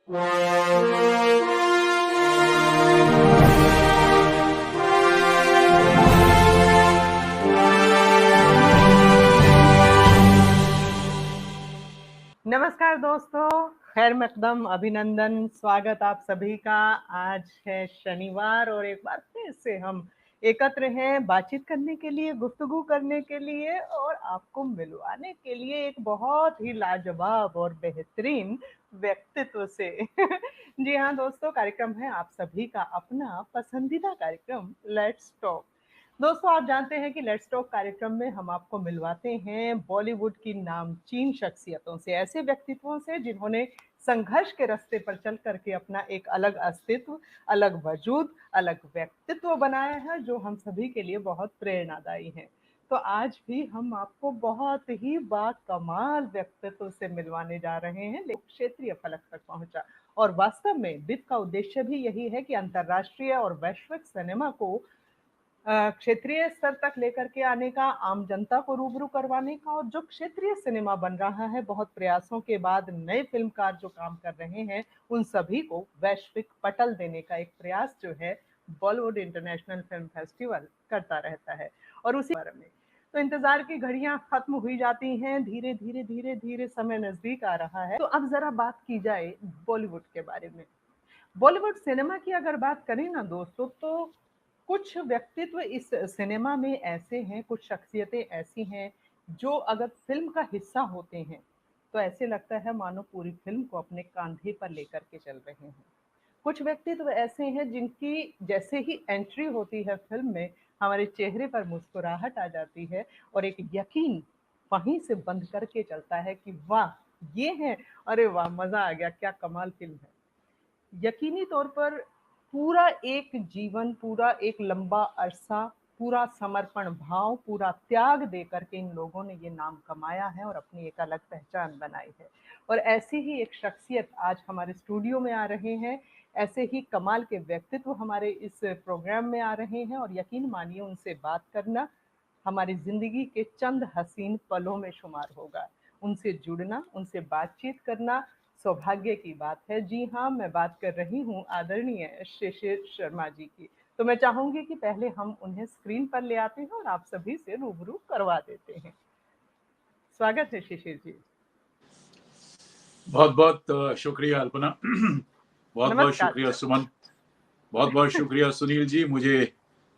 नमस्कार दोस्तों, खैर मकदम, अभिनंदन, स्वागत आप सभी का। आज है शनिवार और एक बार फिर से हम एकत्र हैं बातचीत करने के लिए, गुफ्तगू करने के लिए और आपको मिलवाने के लिए एक बहुत ही लाजवाब और बेहतरीन व्यक्तित्व से। जी हाँ दोस्तों, कार्यक्रम है आप सभी का अपना पसंदीदा कार्यक्रम लेट्स टॉक। दोस्तों, आप जानते हैं कि लेट्स टॉक कार्यक्रम में हम आपको मिलवाते हैं बॉलीवुड की नामचीन शख्सियतों से, ऐसे व्यक्तित्वों से जिन्होंने संघर्ष के रास्ते पर चल करके अपना एक अलग अस्तित्व, अलग वजूद, अलग व्यक्तित्व बनाया है, जो हम सभी के लिए बहुत प्रेरणादायी है। तो आज भी हम आपको बहुत ही बाकमाल व्यक्तित्व से मिलवाने जा रहे हैं, लेकिन क्षेत्रीय फलक तक पहुंचा। और वास्तव में बिद का उद्देश्य भी यही है कि अंतर्राष्ट्रीय और वैश्विक सिनेमा को क्षेत्रीय स्तर तक लेकर के आने का, आम जनता को रूबरू करवाने का, और जो क्षेत्रीय सिनेमा बन रहा है बहुत प्रयासों के बाद, नए फिल्मकार जो काम कर रहे हैं, उन सभी को वैश्विक पटल देने का एक प्रयास जो है बॉलीवुड इंटरनेशनल फिल्म फेस्टिवल करता रहता है। और उसी बारे में तो इंतजार की घड़ियां खत्म हुई जाती हैं, धीरे धीरे धीरे धीरे समय नजदीक आ रहा है। तो अब जरा बात की जाए बॉलीवुड के बारे में। बॉलीवुड सिनेमा की अगर बात करें ना दोस्तों, तो कुछ व्यक्तित्व इस सिनेमा में ऐसे हैं, कुछ शख्सियतें ऐसी हैं जो अगर फिल्म का हिस्सा होते हैं तो ऐसे लगता है मानो पूरी फिल्म को अपने कांधे पर लेकर के चल रहे हैं। कुछ व्यक्तित्व ऐसे हैं जिनकी जैसे ही एंट्री होती है फिल्म में, हमारे चेहरे पर मुस्कुराहट आ जाती है और एक यकीन वहीं से बंध करके चलता है कि वाह, ये है, अरे वाह, मजा आ गया, क्या कमाल फिल्म है। यकीनी तौर पर पूरा एक जीवन, पूरा एक लंबा अरसा, पूरा समर्पण भाव, पूरा त्याग दे करके इन लोगों ने ये नाम कमाया है और अपनी एक अलग पहचान बनाई है। और ऐसी ही एक शख्सियत आज हमारे स्टूडियो में आ रहे हैं, ऐसे ही कमाल के व्यक्तित्व हमारे इस प्रोग्राम में आ रहे हैं, और यकीन मानिए उनसे बात करना हमारी जिंदगी के चंद हसीन पलों में शुमार होगा। उनसे जुड़ना, उनसे बातचीत करना सौभाग्य की बात है। जी हाँ, मैं बात कर रही हूँ आदरणीय शिशिर शर्मा जी की। तो मैं चाहूंगी कि पहले हम उन्हें स्क्रीन पर ले आते हैं और आप सभी से रूबरू करवा देते हैं। स्वागत है शिशिर जी। बहुत बहुत शुक्रिया अल्पना। बहुत बहुत नमस्कार शुक्रिया सर। सुमन। बहुत बहुत शुक्रिया सुनील जी, मुझे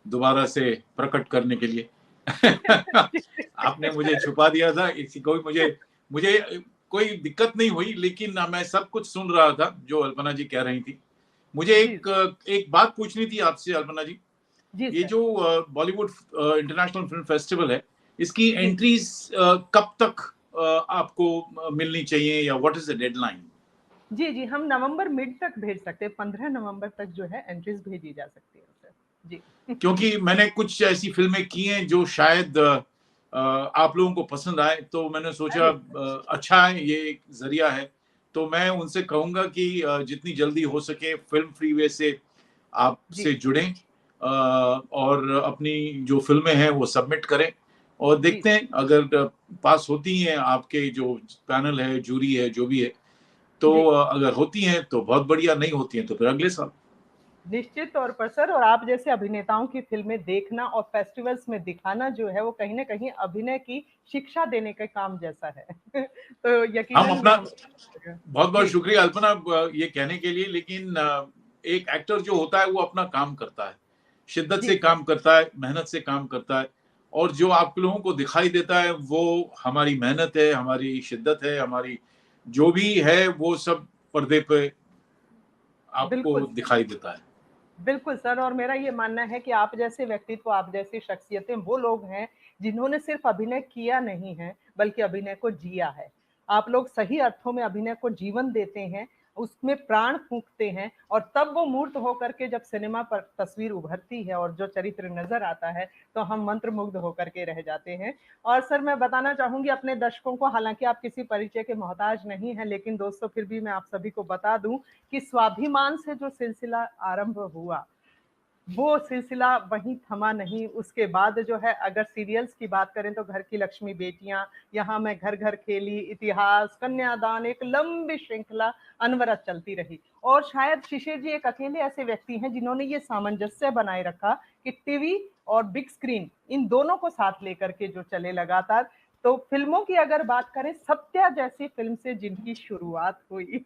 दोबारा से प्रकट करने के लिए। आपने मुझे छुपा दिया था, इसी कोई मुझे मुझे कोई दिक्कत नहीं हुई, लेकिन मैं सब कुछ सुन रहा था जो अल्पना जी कह रही थी। मुझे जी एक बात पूछनी थी आपसे अल्पना जी। जी ये सर। जो बॉलीवुड इंटरनेशनल फिल्म फेस्टिवल है, इसकी जी एंट्रीज कब तक आपको मिलनी चाहिए, या व्हाट इज द डेडलाइन? जी जी, हम नवंबर मिड तक भेज सकते हैं, 15 नवंबर तक जो है एंट्रीज भेजी जा सकती है सर। जी। क्योंकि मैंने कुछ ऐसी फिल्में की हैं जो शायद आप लोगों को पसंद आए, तो मैंने सोचा अरे अच्छा है, ये एक जरिया है। तो मैं उनसे कहूंगा कि जितनी जल्दी हो सके फिल्म फ्रीवे से जी आपसे जुड़ें, और अपनी जो फिल्में हैं वो सबमिट करें, और जी देखते हैं अगर पास होती हैं, आपके जो पैनल है, जूरी है, जो भी है, तो जी, अगर होती हैं तो बहुत बढ़िया, नहीं होती हैं तो फिर अगले साल। निश्चित तौर पर सर। और आप जैसे अभिनेताओं की फिल्में देखना और फेस्टिवल्स में दिखाना जो है वो कहीं ना कहीं अभिनय की शिक्षा देने का काम जैसा है। तो हम यकीनन ये अपना हम। बहुत बहुत जी शुक्रिया अल्पना ये कहने के लिए, लेकिन एक एक्टर जो होता है वो अपना काम करता है, शिद्दत जी से सर। काम करता है, मेहनत से काम करता है। और जो आप लोगों को दिखाई देता है वो हमारी मेहनत है, हमारी शिद्दत है, हमारी जो भी है वो सब पर्दे पे आपको बिल्कुल सर। दिखाई देता है। बिल्कुल सर, और मेरा ये मानना है कि आप जैसे व्यक्तित्व, आप जैसी शख्सियतें वो लोग हैं जिन्होंने सिर्फ अभिनय किया नहीं है बल्कि अभिनय को जिया है। आप लोग सही अर्थों में अभिनय को जीवन देते हैं, उसमें प्राण फूंकते हैं, और तब वो मूर्त होकर के जब सिनेमा पर तस्वीर उभरती है और जो चरित्र नजर आता है तो हम मंत्रमुग्ध होकर के रह जाते हैं। और सर मैं बताना चाहूंगी अपने दर्शकों को, हालांकि आप किसी परिचय के मोहताज नहीं हैं, लेकिन दोस्तों फिर भी मैं आप सभी को बता दूं कि स्वाभिमान से जो सिलसिला आरंभ हुआ, वो सिलसिला वहीं थमा नहीं। उसके बाद जो है, अगर सीरियल्स की बात करें तो घर की लक्ष्मी बेटियां, यहाँ मैं घर घर खेली, इतिहास, कन्यादान, एक लंबी श्रृंखला अनवरत चलती रही। और शायद शिशिर जी एक अकेले ऐसे व्यक्ति हैं जिन्होंने ये सामंजस्य बनाए रखा कि टीवी और बिग स्क्रीन इन दोनों को साथ लेकर के जो चले लगातार। तो फिल्मों की अगर बात करें, सत्या जैसी फिल्म से जिनकी शुरुआत हुई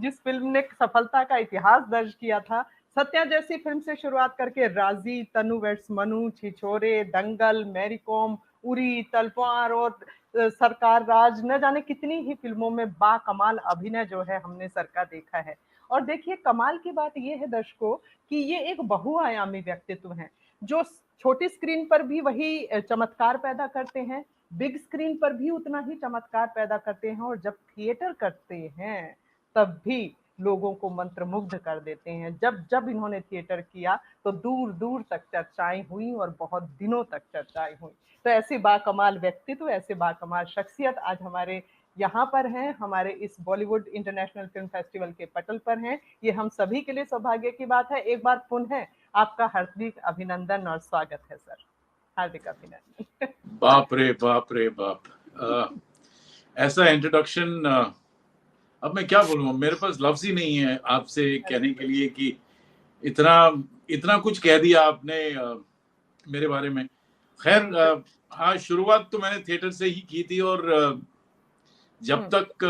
जिस फिल्म ने सफलता का इतिहास दर्ज किया था, सत्या जैसी फिल्म से शुरुआत करके राजी, तनु वेड्स मनु, छिछोरे, दंगल, मैरी कॉम, उरी, तलवार और सरकार राज, न जाने कितनी ही फिल्मों में बाकमाल अभिनय जो है हमने सर का देखा है। और देखिए, कमाल की बात यह है दर्शकों कि ये एक बहुआयामी व्यक्तित्व हैं, जो छोटी स्क्रीन पर भी वही चमत्कार पैदा करते हैं, बिग स्क्रीन पर भी उतना ही चमत्कार पैदा करते हैं, और जब थिएटर करते हैं तब भी लोगों को मंत्रमुग्ध कर देते हैं। जब जब इन्होंने थिएटर किया तो दूर दूर तक चर्चाएं हुई और बहुत दिनों तक चर्चाएं हुई। तो ऐसे बाकमाल व्यक्तित्व, ऐसे बाकमाल शख्सियत आज हमारे यहाँ पर हैं, हमारे इस बॉलीवुड इंटरनेशनल फिल्म फेस्टिवल के पटल पर हैं। ये हम सभी के लिए सौभाग्य की बात है। एक बार पुनः आपका हार्दिक अभिनंदन और स्वागत है सर, हार्दिक अभिनंदन। बाप रे बाप रे बाप, ऐसा इंट्रोडक्शन, अब मैं क्या बोलूं, मेरे पास लफ्ज ही नहीं है आपसे कहने के लिए कि इतना इतना कुछ कह दिया आपने मेरे बारे में। खैर, हाँ, शुरुआत तो मैंने थिएटर से ही की थी, और जब तक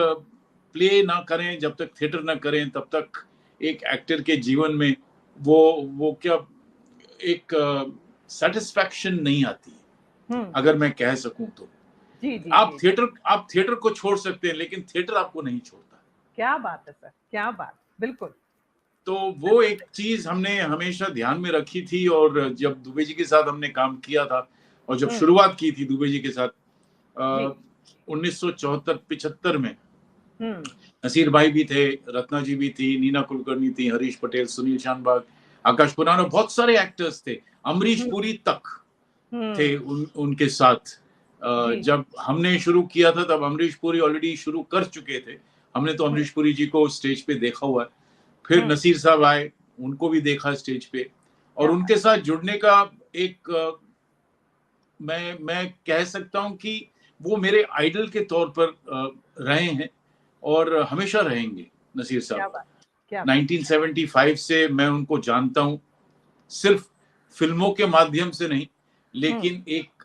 प्ले ना करें, जब तक थिएटर ना करें, तब तक एक एक्टर के जीवन में वो क्या एक सेटिस्फैक्शन नहीं आती, अगर मैं कह सकूं तो। आप थिएटर को छोड़ सकते हैं, लेकिन थिएटर आपको नहीं छोड़ता। क्या बात है सर, क्या बात, बिल्कुल। तो वो एक चीज हमने हमेशा ध्यान में रखी थी, और जब दुबे जी के साथ हमने काम किया था, और जब शुरुआत की थी दुबे जी के साथ 1974-75 में, नसीर भाई भी थे, रत्ना जी भी थी, नीना कुलकर्णी थी, हरीश पटेल, सुनील शानबाग, आकाश खुराना, बहुत सारे एक्टर्स थे, अमरीश पुरी तक थे उनके साथ। जब हमने शुरू किया था तब अमरीश पुरी ऑलरेडी शुरू कर चुके थे। हमने तो अमरीश पुरी जी को स्टेज पे देखा हुआ है। फिर नसीर साहब आए, उनको भी देखा स्टेज पे, और उनके साथ जुड़ने का एक मैं कह सकता हूं कि वो मेरे आइडल के तौर पर रहे हैं और हमेशा रहेंगे। नसीर साहब 1975 से मैं उनको जानता हूं, सिर्फ फिल्मों के माध्यम से नहीं, लेकिन एक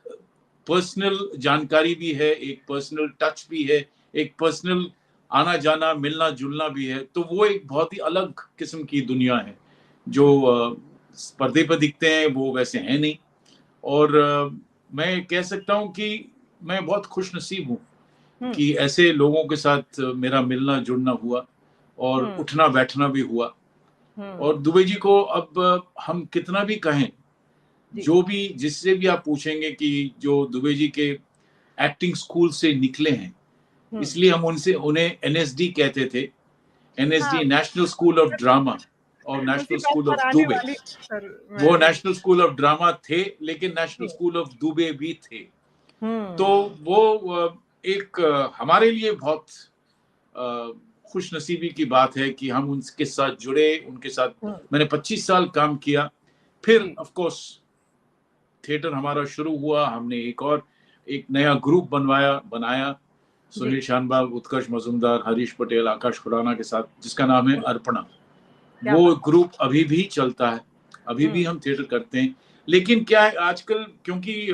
पर्सनल जानकारी भी है, एक पर्सनल टच भी है, एक पर्सनल आना जाना मिलना जुलना भी है। तो वो एक बहुत ही अलग किस्म की दुनिया है, जो पर्दे पर दिखते हैं वो वैसे हैं नहीं। और मैं कह सकता हूं कि मैं बहुत खुश नसीब हूं कि ऐसे लोगों के साथ मेरा मिलना जुलना हुआ और उठना बैठना भी हुआ। और दुबे जी को अब हम कितना भी कहें, जो भी जिससे भी आप पूछेंगे कि जो दुबे जी के एक्टिंग स्कूल से निकले हैं, इसलिए हम उन्हें एनएसडी कहते थे, NSD national school of drama और नेशनल स्कूल ऑफ दुबे। वो नेशनल स्कूल ऑफ ड्रामा थे, लेकिन नेशनल स्कूल ऑफ दुबे भी थे। तो वो एक हमारे लिए बहुत खुश नसीबी की बात है कि हम उनके साथ जुड़े, उनके साथ मैंने 25 साल काम किया। फिर ऑफ कोर्स थिएटर हमारा शुरू हुआ, हमने एक नया ग्रुप बनाया सुनील शानबाग, उत्कर्ष मजुमदार, हरीश पटेल, आकाश खुराना के साथ, जिसका नाम है अर्पणा। वो ग्रुप अभी भी चलता है, अभी भी हम थिएटर करते हैं। लेकिन क्या है, आजकल क्योंकि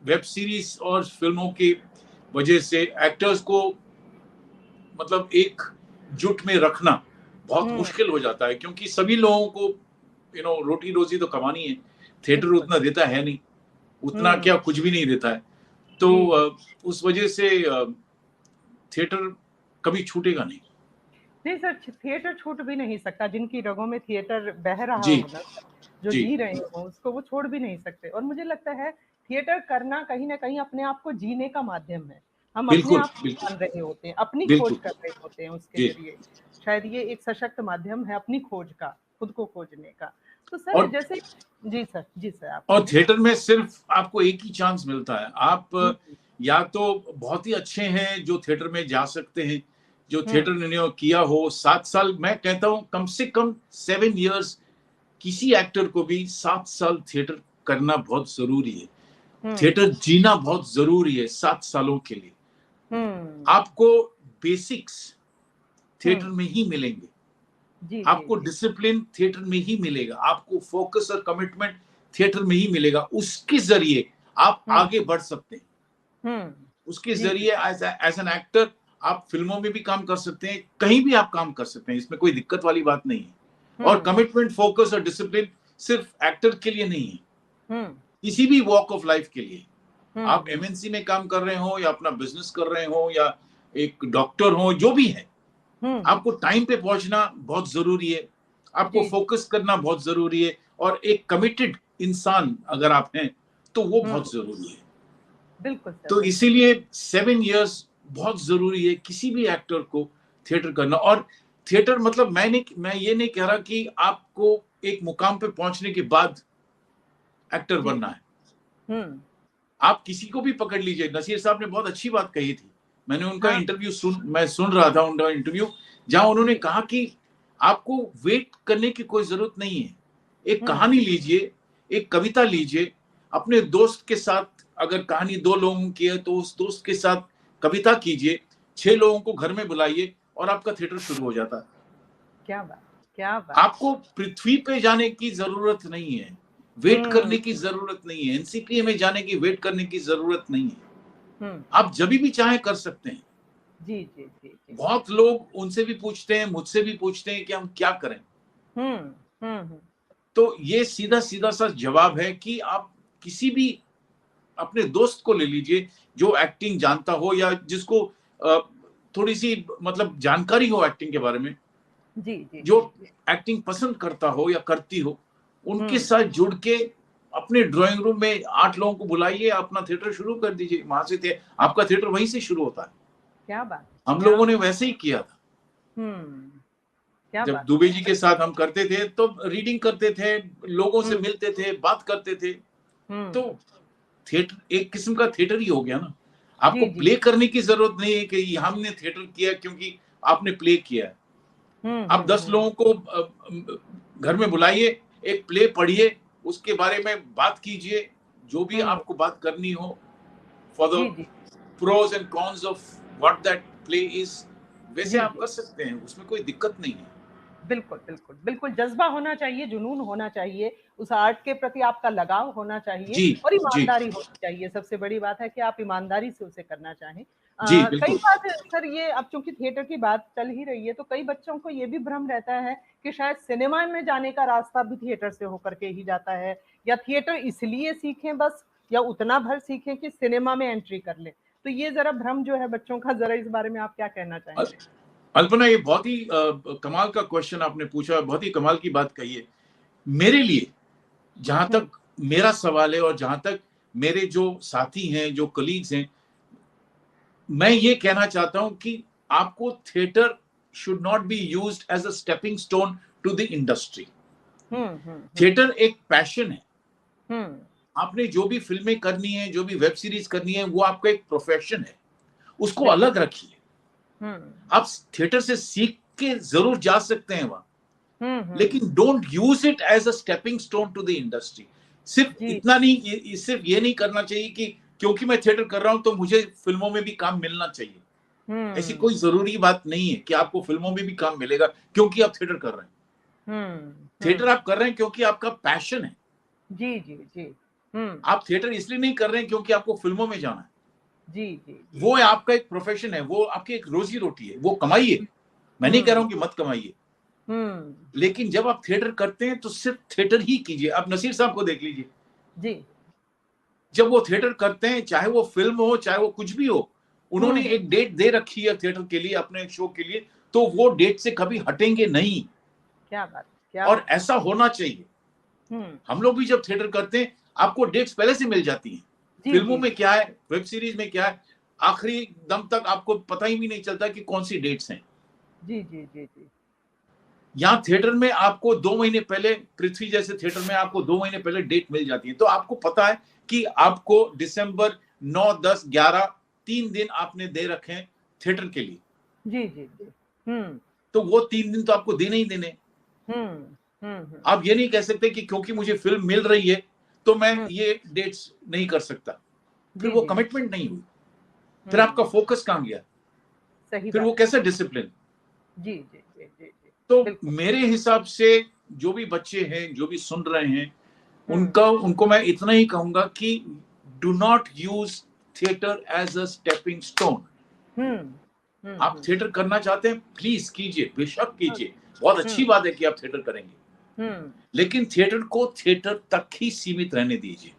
वेब सीरीज और फिल्मों की वजह से एक्टर्स को मतलब एक जुट में रखना बहुत मुश्किल हो जाता है, क्योंकि सभी लोगों को रोटी रोजी तो कमानी है। थिएटर उतना देता है नहीं, उतना क्या कुछ भी नहीं देता है। तो उस वजह से थिएटर कभी छूटेगा नहीं सर, थिएटर छूट भी नहीं सकता। जिनकी रगों में थिएटर बह रहा हो ना, जो जी रहे हो, उसको वो छोड़ भी नहीं सकते। और मुझे लगता है थिएटर करना कहीं ना कहीं अपने आप को जीने का माध्यम है। हम अपने आप को जान रहे होते हैं, अपनी खोज कर रहे होते हैं उसके जरिए। शायद ये एक सशक्त माध्यम है अपनी खोज का, खुद को खोजने का। तो सर जैसे जी सर आप। और थिएटर में सिर्फ आपको एक ही चांस मिलता है। आप या तो बहुत ही अच्छे हैं जो थिएटर में जा सकते हैं, जो थिएटर ने किया हो 7 साल, मैं कहता हूं कम से कम 7 years किसी एक्टर को भी 7 साल थिएटर करना बहुत जरूरी है। थिएटर जीना बहुत जरूरी है 7 सालों के लिए। आपको बेसिक्स थिएटर में ही मिलेंगे, आपको डिसिप्लिन थिएटर में ही मिलेगा, आपको फोकस और कमिटमेंट थिएटर में ही मिलेगा। उसके जरिए आप आगे बढ़ सकते हैं। उसके जरिए एज एन एक्टर आप फिल्मों में भी काम कर सकते हैं, कहीं भी आप काम कर सकते हैं, इसमें कोई दिक्कत वाली बात नहीं है। और कमिटमेंट, फोकस और डिसिप्लिन सिर्फ एक्टर के लिए नहीं है, किसी भी वॉक ऑफ लाइफ के लिए। आप एमएनसी में काम कर रहे हो या अपना बिजनेस कर रहे हो या एक डॉक्टर हो, जो भी है, आपको टाइम पे पहुंचना बहुत जरूरी है, आपको फोकस करना बहुत जरूरी है, और एक कमिटेड इंसान अगर आप हैं तो वो बहुत जरूरी है। बिल्कुल। तो इसीलिए 7 इयर्स बहुत जरूरी है किसी भी एक्टर को थिएटर करना। और थिएटर मतलब मैं ये नहीं कह रहा कि आपको एक मुकाम पे पहुंचने के बाद एक्टर बनना है। आप किसी को भी पकड़ लीजिए, नसीर साहब ने बहुत अच्छी बात कही थी, मैंने उनका इंटरव्यू सुन रहा था, उनका इंटरव्यू, जहां उन्होंने कहा कि आपको वेट करने की कोई जरूरत नहीं है। एक कहानी लीजिए, एक कविता लीजिए, अपने दोस्त के साथ अगर कहानी 2 लोगों की है तो उस दोस्त के साथ कविता कीजिए, 6 लोगों को घर में बुलाइए और आपका थिएटर शुरू हो जाता है। क्या बात, क्या बात। आपको पृथ्वी पे जाने की जरूरत नहीं है, वेट करने की जरूरत नहीं है, एनसीपीए में जाने की वेट करने की जरूरत नहीं है। आप जब भी चाहे कर सकते हैं। जी जी जी जी। बहुत लोग उनसे भी पूछते हैं, मुझसे भी पूछते हैं कि हम क्या करें। तो ये सीधा सीधा सा जवाब है कि आप किसी भी अपने दोस्त को ले लीजिए जो एक्टिंग जानता हो या जिसको थोड़ी सी मतलब जानकारी हो एक्टिंग के बारे में, जो एक्टिंग पसंद करता हो या करती हो, उनके साथ जुड़ के अपने ड्राइंग रूम में 8 लोगों को बुलाइए, अपना थिएटर शुरू कर दीजिए। वहां से आपका थिएटर वहीं से शुरू होता है। क्या बात। हम लोगों ने वैसे ही किया था। जब दुबे जी के साथ हम करते थे तो रीडिंग करते थे, लोगों से मिलते थे, बात करते थे, तो थिएटर एक किस्म का थिएटर ही हो गया ना। आपको प्ले करने की जरूरत नहीं है कि हमने थिएटर किया क्योंकि आपने प्ले किया है। आप 10 लोगों को घर में बुलाइए, एक प्ले पढ़िए, उसके बारे में बात कीजिए, जो भी आपको बात करनी हो, for the pros and cons of what that play is, वैसे आप कर सकते हैं, उसमें कोई दिक्कत नहीं है। बिल्कुल बिल्कुल बिल्कुल, जज्बा होना चाहिए, जुनून होना चाहिए, उस आर्ट के प्रति आपका लगाव होना चाहिए और ईमानदारी होनी चाहिए। सबसे बड़ी बात है कि आप ईमानदारी से उसे करना चाहें। कई बार सर ये अब चूंकि थिएटर की बात चल ही रही है तो कई बच्चों को ये भी भ्रम रहता है कि शायद सिनेमा में जाने का रास्ता भी थिएटर से होकर के ही जाता है, या थिएटर इसलिए सीखें बस, या उतना भर सीखें कि सिनेमा में एंट्री कर लें। तो ये जरा भ्रम जो है बच्चों का, जरा इस बारे में आप क्या कहना चाहेंगे? अल्पना, ये बहुत ही कमाल का क्वेश्चन आपने पूछा, बहुत ही कमाल की बात कही है। मेरे लिए जहां तक मेरा सवाल है और जहां तक मेरे जो साथी हैं, जो कलीग्स हैं, मैं ये कहना चाहता हूं कि आपको theatre should not be used as a stepping stone to the industry. Theatre एक पैशन है। आपने जो भी फिल्में करनी है, जो भी वेब सीरीज करनी है, वो आपका एक प्रोफेशन है, उसको अलग रखिए। आप थिएटर से सीख के जरूर जा सकते हैं वहां, लेकिन don't use it as a stepping stone to the industry. सिर्फ इतना नहीं, सिर्फ ये नहीं करना चाहिए कि क्योंकि मैं थिएटर कर रहा हूं तो मुझे फिल्मों में भी काम मिलना चाहिए। ऐसी कोई जरूरी बात नहीं है कि आपको फिल्मों में भी काम मिलेगा क्योंकि आप थिएटर कर रहे हैं। थिएटर आप कर रहे हैं क्योंकि आपका पैशन है। जी जी जी। आप थिएटर इसलिए नहीं कर रहे हैं क्योंकि आपको फिल्मों में जाना है। जी जी। वो आपका एक प्रोफेशन है, वो आपकी एक रोजी रोटी है, वो कमाइए। मैं नहीं कह रहा हूं कि मत कमाइए, लेकिन जब आप थिएटर करते हैं तो सिर्फ थिएटर ही कीजिए। आप नसीर साहब को देख लीजिए जी, जब वो थिएटर करते हैं, चाहे वो फिल्म हो चाहे वो कुछ भी हो, उन्होंने एक डेट दे रखी है थिएटर के लिए, अपने शो के लिए, तो वो डेट से कभी हटेंगे नहीं। क्या बात, क्या और बात। ऐसा होना चाहिए। हम लोग भी जब थिएटर करते हैं आपको डेट्स पहले से मिल जाती हैं। फिल्मों में क्या है, वेब सीरीज में क्या है, आखिरी दम तक आपको पता ही भी नहीं चलता कि कौन सी डेट्स हैं। जी जी जी जी। यहाँ थिएटर में आपको 2 महीने पहले, पृथ्वी जैसे थिएटर में आपको 2 महीने पहले डेट मिल जाती है, तो आपको पता है कि आपको दिसंबर 9, 10, 11 3 दिन आपने दे रखे हैं थिएटर के लिए। जी जी जी। तो वो 3 दिन तो आपको देने ही देने। आप ये नहीं कह सकते कि क्योंकि मुझे फिल्म मिल रही है तो मैं ये डेट्स नहीं कर सकता, फिर वो कमिटमेंट नहीं हुई, फिर आपका फोकस कहाँ गया, सही फिर बात वो कैसे डिसिप्लिन। जी जी जी जी जी तो बिल्कुल। मेरे हिसाब से जो भी बच्चे हैं, जो भी सुन रहे हैं, उनको मैं इतना ही कहूंगा कि do not use theatre as a stepping stone. आप थिएटर करना चाहते हैं, प्लीज कीजिए, बेशक कीजिए, बहुत अच्छी बात है कि आप थिएटर करेंगे, लेकिन थिएटर को थिएटर तक ही सीमित रहने दीजिए।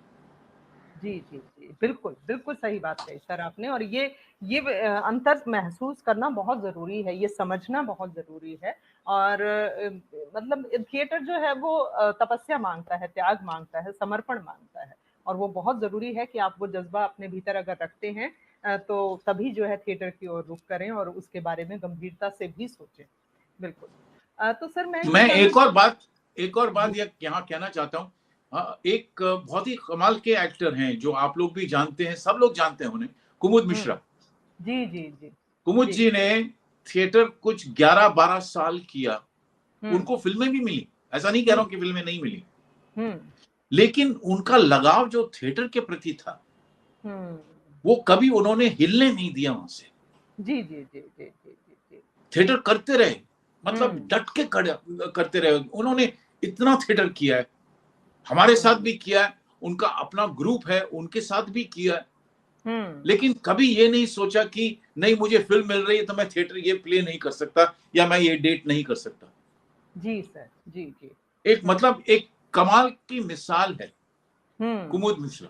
जी जी जी बिल्कुल बिल्कुल सही बात कही सर आपने। और ये अंतर महसूस करना बहुत जरूरी है, ये समझना बहुत जरूरी है। और मतलब थिएटर जो है वो तपस्या मांगता है, त्याग मांगता है, समर्पण मांगता है। और वो बहुत जरूरी है कि आप वो जज्बा अपने भीतर अगर रखते हैं तो तभी जो है थिएटर की ओर रुख करें और उसके बारे में गंभीरता से भी सोचें। बिल्कुल। तो सर मैं ये मैं जानना एक और बात जी यहाँ कहना चाहता हूँ। एक बहुत ही कमाल के एक्टर हैं जो आप लोग भी जानते हैं, सब लोग जानते हैं उन्हें, कुमुद मिश्रा। जी जी जी कुमुद जी जी ने थिएटर कुछ 11-12 साल किया, उनको फिल्में भी मिली, ऐसा नहीं कह रहा हूं कि फिल्में नहीं मिली, हम्म लेकिन उनका लगाव जो थिएटर के प्रति था हम्म वो कभी उन्होंने हिलने नहीं दिया वहां से। जी जी जी जी जी जी जी थिएटर करते रहे, मतलब हम्म डट के करते रहे। उन्होंने इतना थिएटर किया है, हमारे साथ भी किया है, उनका अपना ग्रुप है उनके साथ भी किया है, लेकिन कभी ये नहीं सोचा कि नहीं मुझे फिल्म मिल रही है तो मैं थिएटर ये प्ले नहीं कर सकता या मैं ये डेट नहीं कर सकता। जी सर जी जी एक मतलब एक कमाल की मिसाल है हम्म कुमुद मिश्रा।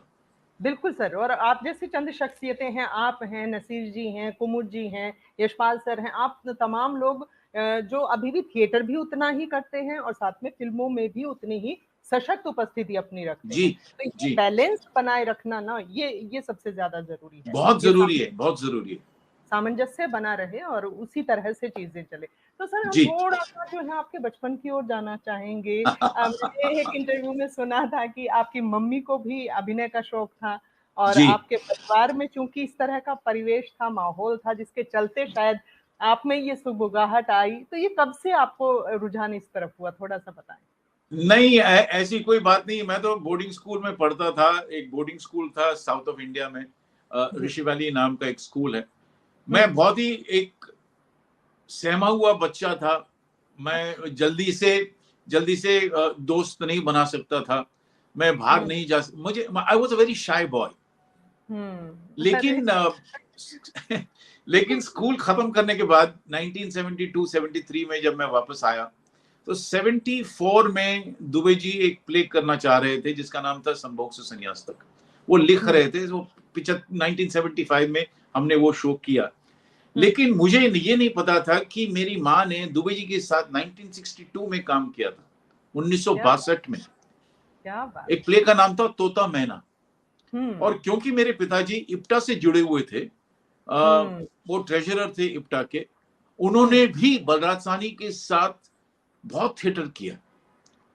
बिल्कुल सर। और आप जैसी चंद शख्सियतें हैं, आप हैं, नसीर जी हैं, कुमुद जी हैं, यशपाल सर हैं, आप तमाम लोग जो अभी भी थिएटर भी उतना ही करते हैं और साथ में फिल्मों में भी उतनी ही सशक्त उपस्थिति अपनी रखते जी हैं। तो ये जी बैलेंस बनाए रखना ना, ये सबसे ज्यादा जरूरी है। बहुत ये जरूरी है, बहुत जरूरी है। सामंजस्य बना रहे और उसी तरह से चीजें चले। तो सर हम जी थोड़ा सा जो है आपके बचपन की ओर जाना चाहेंगे। मैंने एक इंटरव्यू में सुना था कि आपकी मम्मी को भी अभिनय का शौक था और जी आपके परिवार में चूंकि इस तरह का परिवेश था, माहौल था, जिसके चलते शायद आप में ये सुगबुगाहट आई। तो ये कब से आपको रुझान इस तरफ हुआ, थोड़ा सा बताएं। नहीं, ऐसी कोई बात नहीं। मैं तो बोर्डिंग स्कूल में पढ़ता था, एक बोर्डिंग स्कूल था साउथ ऑफ इंडिया में, जी ऋषि वैली नाम का एक स्कूल है। मैं हम्म बहुत ही एक सहमा हुआ बच्चा था। मैं जल्दी से दोस्त नहीं बना सकता था, मैं बाहर हम्म नहीं जा, मुझे, I was a very shy boy. अरे लेकिन लेकिन स्कूल खत्म करने के बाद 1972-73 में जब मैं वापस आया तो 74 में दुबे जी एक प्ले करना चाह रहे थे जिसका नाम था संभोग से संन्यास तक। वो लिख रहे थे, वो 1975 में हमने वो शो किया। लेकिन मुझे ये नहीं पता था कि मेरी माँ ने दुबे जी के साथ 1962 में काम किया था, क्या बात 1962 में। क्या बात एक प्ले का नाम था तोता मैना। हम्म और क्योंकि मेरे पिताजी इप्टा से जुड़े हुए थे, हम्म वो ट्रेजरर थे इप्टा के, हम्म उन्होंने भी बलराज साहनी के साथ बहुत थिएटर किया।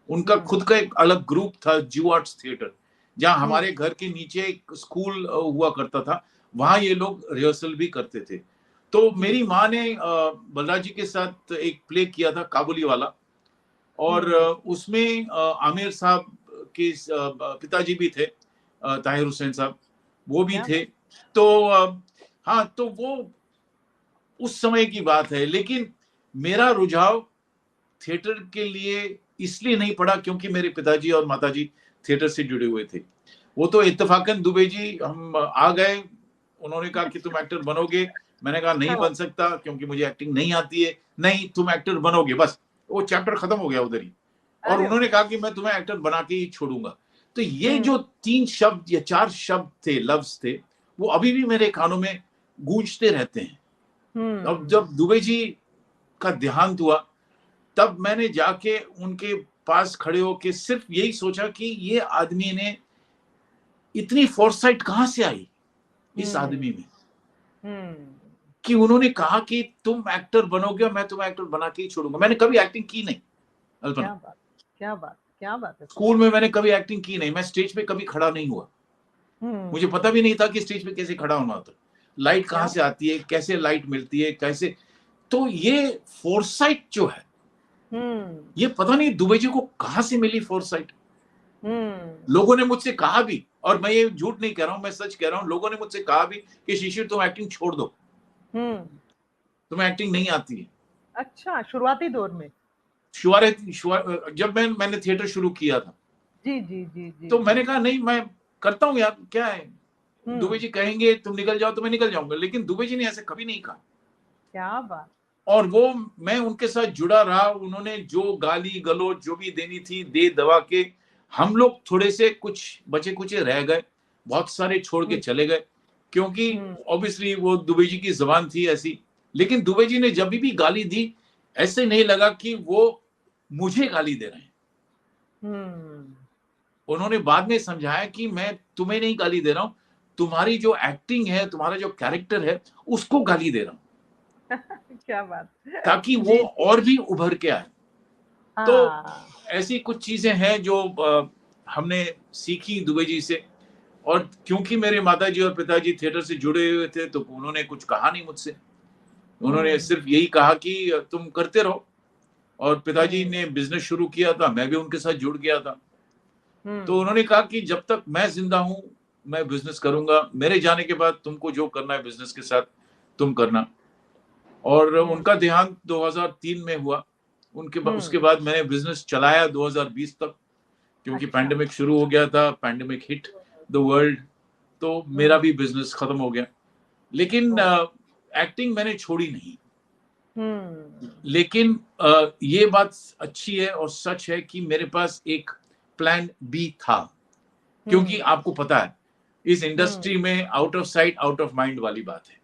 उनका हम्म खुद का एक अलग ग्रुप था, जू आर्ट्स थिएटर, जहां हम्म हमारे घर के नीचे एक स्कूल हुआ करता था, वहां ये लोग रिहर्सल भी करते थे। तो जी मेरी माँ ने बलराज जी के साथ एक प्ले किया था काबुली वाला, और हम्म उसमें आमिर साहब के पिताजी भी थे, ताहिर हुसैन साहब, वो भी क्या थे। बात तो हाँ, तो वो उस समय की बात है। लेकिन मेरा रुझाव थिएटर के लिए इसलिए नहीं पड़ा क्योंकि मेरे पिताजी और माताजी थिएटर से जुड़े हुए थे। वो तो इत्तेफाकन दुबे जी, हम आ गए, उन्होंने कहा कि तुम एक्टर बनोगे। मैंने कहा नहीं हाँ बन सकता क्योंकि मुझे एक्टिंग नहीं आती है। नहीं, तुम एक्टर बनोगे, बस वो चैप्टर खत्म हो गया उधर ही। और अरे उन्होंने वाह कहा कि मैं तुम्हें एक्टर बना के ही छोड़ूंगा। तो ये हम्म जो 3 शब्द या 4 शब्द थे, लफ्ज थे, वो अभी भी मेरे कानों में गूंजते रहते हैं। अब हम्म जब दुबे जी का देहांत हुआ तब मैंने जाके उनके पास खड़े होके सिर्फ यही सोचा कि ये आदमी ने इतनी फोरसाइट कहां से आई इस हम्म आदमी में, हम्म कि उन्होंने कहा कि तुम एक्टर बनोगे, मैं तुम्हें एक्टर बना के ही छोड़ूंगा। मैंने कभी एक्टिंग की नहीं क्या अल्पना, बात क्या बात क्या बात है सर। स्कूल में मैंने कभी एक्टिंग की नहीं, मैं स्टेज पे कभी खड़ा नहीं हुआ, मुझे पता भी नहीं था कि स्टेज पे कैसे खड़ा होना होता, लाइट क्या कहां से आती है, कैसे लाइट मिलती है, कैसे। तो ये फोरसाइट जो है ये पता नहीं दुबे जी को कहां से मिली फोरसाइट। हम्म। लोगों ने मुझसे कहा भी, और मैं ये झूठ नहीं कह रहा हूं, मैं सच कह रहा हूं, लोगों ने मुझसे कहा भी कि शिशिर तुम एक्टिंग छोड़ दो, हम्म। तुम्हें एक्टिंग नहीं आती है। अच्छा, शुरुआती दौर में। जब मैंने थिएटर शुरू किया था, जी जी जी जी तो जी। मैंने कहा नहीं मैं करता हूँ यार, क्या है, दुबे हम्म। जी कहेंगे तुम निकल जाओ तो मैं निकल जाऊंगा, लेकिन दुबे जी ने ऐसे कभी नहीं कहा। क्या बात। और वो, मैं उनके साथ जुड़ा रहा, उन्होंने जो गाली गलौज जो भी देनी थी दे दवा के, हम लोग थोड़े से कुछ बचे कुचे रह गए, बहुत सारे छोड़ के हम्म। चले गए, क्योंकि हम्म। ऑब्वियसली वो दुबे जी की जबान थी ऐसी। लेकिन दुबे जी ने जब भी गाली दी, ऐसे नहीं लगा कि वो मुझे गाली दे रहे हैं। हम्म। उन्होंने बाद में समझाया कि मैं तुम्हें नहीं गाली दे रहा हूं, तुम्हारी जो एक्टिंग है, तुम्हारा जो कैरेक्टर है, उसको गाली दे रहा हूं, क्या बात। ताकि वो जी जी। और भी उभर के आए। तो हाँ। ऐसी कुछ चीजें हैं जो हमने सीखी दुबे जी से। और क्योंकि मेरे माताजी और पिताजी थिएटर से जुड़े हुए थे, तो उन्होंने कुछ कहा नहीं मुझसे, उन्होंने हम्म। सिर्फ यही कहा कि तुम करते रहो। और पिताजी हम्म। ने बिजनेस शुरू किया था, मैं भी उनके साथ जुड़ गया था। तो हम्म। उन्होंने कहा कि जब तक मैं जिंदा हूं, मैं बिजनेस करूंगा, मेरे जाने के बाद तुमको जो करना है बिजनेस के साथ तुम करना। और हम्म। उनका देहांत 2003 में हुआ। उसके हम्म। बाद मैंने बिजनेस चलाया 2020 तक, क्योंकि अच्छा। पैंडेमिक शुरू हो गया था, पैंडेमिक हिट द वर्ल्ड, तो मेरा हम्म। भी बिजनेस खत्म हो गया। लेकिन ओ। एक्टिंग मैंने छोड़ी नहीं। हम्म। लेकिन ये बात अच्छी है और सच है कि मेरे पास एक प्लान बी था, क्योंकि हम्म। आपको पता है इस हम्म। इंडस्ट्री में out of sight out of mind वाली बात है।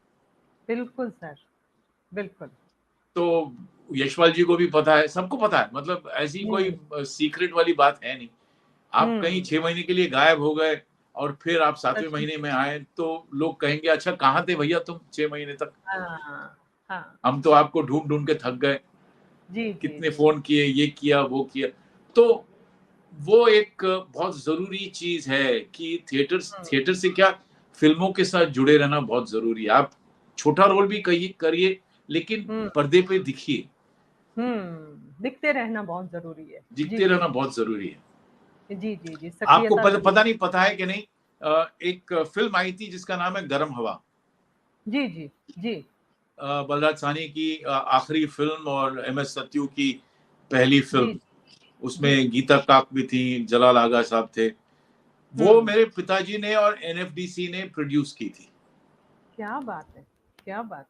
बिल्कुल सर, बिल्कुल। तो यशपाल जी को भी पता है, सबको पता है, मतलब ऐसी कोई हम्म। सीक्रेट वाली बात है नहीं। आप कहीं हम्म। 6 महीने के लिए गायब हो गए और फिर आप 7वें सच में। महीने में आए, तो लोग कहेंगे अच्छा कहाँ थे भैया तुम 6 महीने तक, हाँ। हाँ। हम तो आपको ढूंढ ढूंढ के थक गए, जी जी कितने जी। फोन किए, ये किया वो किया। तो वो एक बहुत जरूरी चीज है कि थिएटर हम्म। थिएटर से क्या, फिल्मों के साथ जुड़े रहना बहुत जरूरी है। आप छोटा रोल भी करिए, लेकिन हम्म। पर्दे पे दिखिए, दिखते रहना बहुत जरूरी है। जी दिखते रहना जी बहुत जरूरी है। जी जी जी, आपको सक्रियता जरूर। पता नहीं, पता है कि नहीं, एक फिल्म आई थी जिसका नाम है गरम हवा, जी जी जी बलराज साहनी की आखिरी फिल्म और MS सत्यू की पहली जी फिल्म। जी। उसमें गीता काक भी थी, जलाल आगा साहब थे। वो हम्म। मेरे पिताजी ने और NFDC ने प्रोड्यूस की थी। क्या बात है, क्या बात।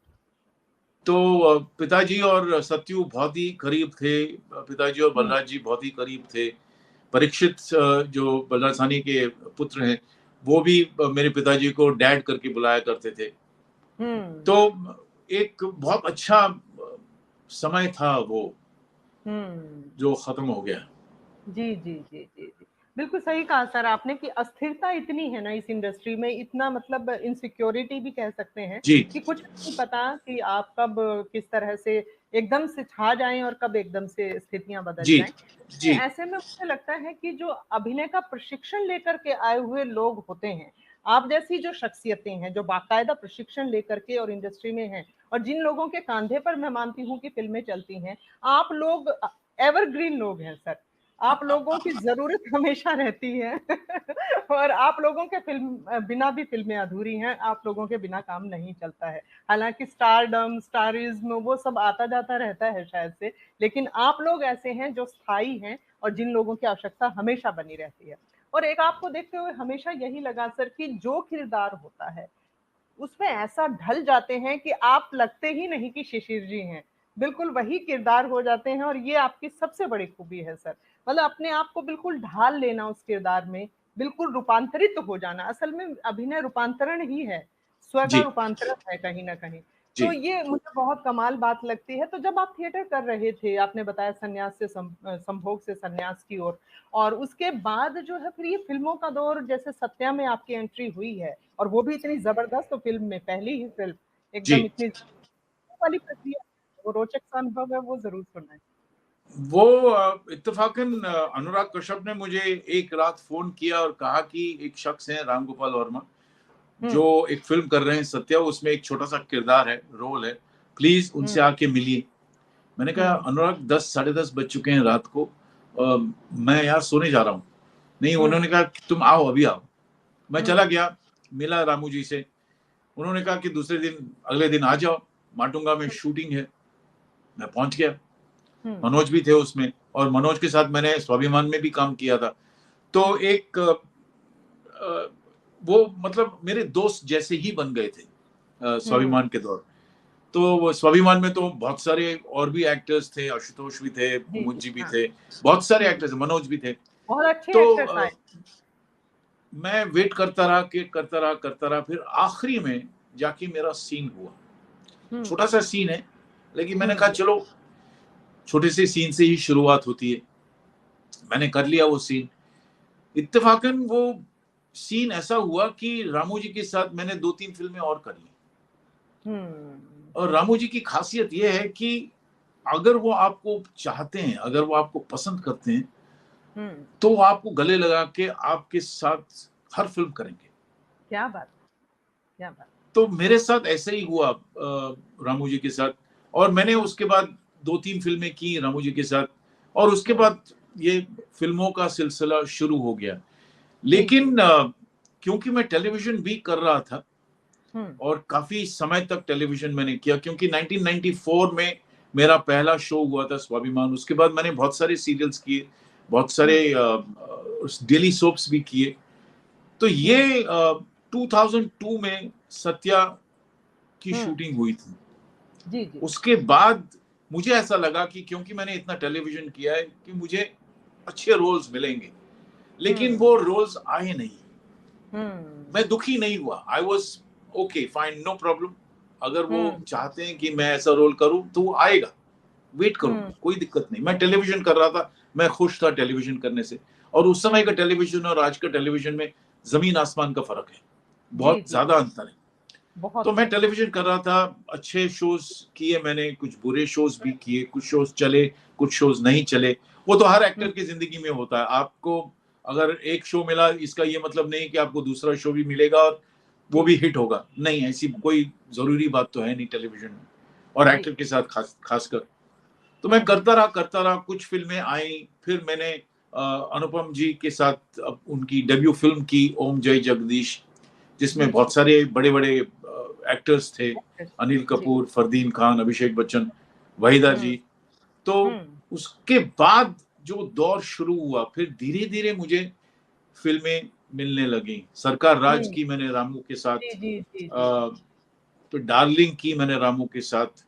तो पिताजी और सत्यू बहुत ही करीब थे, पिताजी और हम्म। बलराज जी बहुत ही करीब थे। परीक्षित जो बलराज साहनी के पुत्र हैं, वो भी मेरे पिताजी को डैड करके बुलाया करते थे। हम्म। तो एक बहुत अच्छा समय था वो, हम्म। जो खत्म हो गया। जी जी जी जी जी। बिल्कुल सही कहा सर आपने कि अस्थिरता इतनी है ना इस इंडस्ट्री में, इतना मतलब इनसिक्योरिटी भी कह सकते हैं जी कि कुछ नहीं पता कि आप कब किस तरह से एकदम से छा जाएं और कब एकदम से स्थितियां बदल जी जाएं। तो जी ऐसे में मुझे लगता है कि जो अभिनय का प्रशिक्षण लेकर के आए हुए लोग होते हैं, आप जैसी जो शख्सियतें हैं जो बाकायदा प्रशिक्षण लेकर के और इंडस्ट्री में हैं, और जिन लोगों के कंधे पर मैं मानती हूँ कि फिल्में चलती हैं, आप लोग एवरग्रीन लोग हैं सर। आप लोगों की जरूरत हमेशा रहती है और आप लोगों के फिल्म बिना भी फिल्में अधूरी हैं, आप लोगों के बिना काम नहीं चलता है। हालांकि स्टारडम स्टारिज्म वो सब आता जाता रहता है शायद से, लेकिन आप लोग ऐसे हैं जो स्थायी हैं और जिन लोगों की आवश्यकता हमेशा बनी रहती है। और एक आपको देखते हुए हमेशा यही लगा सर कि जो किरदार होता है उसमें ऐसा ढल जाते हैं कि आप लगते ही नहीं कि शिशिर जी हैं, बिल्कुल वही किरदार हो जाते हैं। और ये आपकी सबसे बड़ी खूबी है सर, मतलब अपने आप को बिल्कुल ढाल लेना उस किरदार में, बिल्कुल रूपांतरित हो जाना। असल में अभिनय रूपांतरण ही है, स्व का जी रूपांतरण है कहीं ना कहीं। तो जी ये मुझे बहुत कमाल बात लगती है। तो जब आप थिएटर कर रहे थे, आपने बताया संन्यास से संभोग से संन्यास की ओर, और उसके बाद जो है फिर ये फिल्मों का दौर, जैसे सत्या में आपकी एंट्री हुई है और वो भी इतनी जबरदस्त फिल्म में, पहली ही फिल्म एकदम जी। इतनी वाली प्रक्रिया, वो रोचक सा अनुभव है, वो जरूर सुनना है। वो इत्तेफाकन अनुराग कश्यप ने मुझे एक रात फोन किया और कहा कि एक शख्स है राम गोपाल वर्मा, जो हम्म। एक फिल्म कर रहे हैं सत्या, उसमें एक छोटा सा किरदार है, रोल है, प्लीज उनसे हम्म। आके मिलिए। मैंने कहा अनुराग 10 साढ़े 10 बज चुके हैं रात को, मैं यार सोने जा रहा हूँ। नहीं, उन्होंने कहा तुम आओ, अभी आओ। मैं चला गया, मिला रामू जी से। उन्होंने कहा कि दूसरे दिन, अगले दिन आ जाओ, माटुंगा में शूटिंग है। मैं पहुंच गया, मनोज भी थे उसमें, और मनोज के साथ मैंने स्वाभिमान में भी काम किया था। तो एक वो मतलब मेरे दोस्त जैसे ही बन गए थे स्वाभिमान के दौर। तो स्वाभिमान में तो बहुत सारे और भी एक्टर्स थे, आशुतोष भी थे, कुमुद जी भी थे, बहुत सारे एक्टर्स, मनोज भी थे। बहुत अच्छे तो एक्टर्स आए। मैं वेट करता रहा, फिर आखिरी में जाके मेरा सीन हुआ। छोटा सा सीन है, लेकिन मैंने कहा चलो छोटे से सीन से ही शुरुआत होती है। मैंने कर लिया वो सीन। इत्तेफाकन वो सीन ऐसा हुआ कि रामू जी के साथ मैंने 2-3 फिल्में और कर ली। और रामू जी की खासियत ये है कि अगर वो आपको चाहते हैं, अगर वो आपको पसंद करते हैं, तो वो आपको गले लगा के आपके साथ हर फिल्म करेंगे। क्या बात, क्या बात। तो मेरे साथ ऐसा ही हुआ रामू जी के साथ, और मैंने उसके बाद 2-3 फिल्में की रामू जी के साथ, और उसके बाद ये फिल्मों का सिलसिला शुरू हो गया। लेकिन क्योंकि मैं टेलीविजन भी कर रहा था, और काफी समय तक टेलीविजन मैंने किया, क्योंकि 1994 में मेरा पहला शो हुआ था स्वाभिमान। उसके बाद मैंने बहुत सारे सीरियल्स किए, बहुत सारे डेली सोप्स भी किए। तो ये 2002 में सत्या की शूटिंग हुई थी। जी जी। उसके बाद मुझे ऐसा लगा कि क्योंकि मैंने इतना टेलीविजन किया है कि मुझे अच्छे रोल्स मिलेंगे, लेकिन वो रोल्स आए नहीं। मैं दुखी नहीं हुआ। I was okay, fine, no problem. अगर वो चाहते हैं कि मैं ऐसा रोल करूं तो वो आएगा, वेट करूं, कोई दिक्कत नहीं। मैं टेलीविजन कर रहा था, मैं खुश था टेलीविजन करने से। और उस समय का टेलीविजन और आज का टेलीविजन में जमीन आसमान का फर्क है, बहुत ज्यादा अंतर है। तो मैं टेलीविजन कर रहा था, अच्छे शोज किए मैंने, कुछ बुरे शोज भी किए, कुछ शोज चले, कुछ शोज नहीं चले। वो तो हर एक्टर की जिंदगी में होता है। आपको अगर एक शो मिला, इसका ये मतलब नहीं कि आपको दूसरा शो भी मिलेगा और वो भी हिट होगा। नहीं, ऐसी कोई जरूरी बात तो है नहीं टेलीविजन में, और एक्टर के साथ खासकर। तो मैं करता रहा, कुछ फिल्में आई। फिर मैंने अनुपम जी के साथ उनकी डेब्यू फिल्म की, ओम जय जगदीश, जिसमें बहुत सारे बड़े बड़े एक्टर्स थे, अनिल कपूर, फरदीन खान, अभिषेक बच्चन, वहीदा जी। तो उसके बाद जो दौर शुरू हुआ, फिर धीरे धीरे मुझे फिल्में मिलने लगी। सरकार राज की मैंने रामू के साथ, तो डार्लिंग की मैंने रामू के साथ,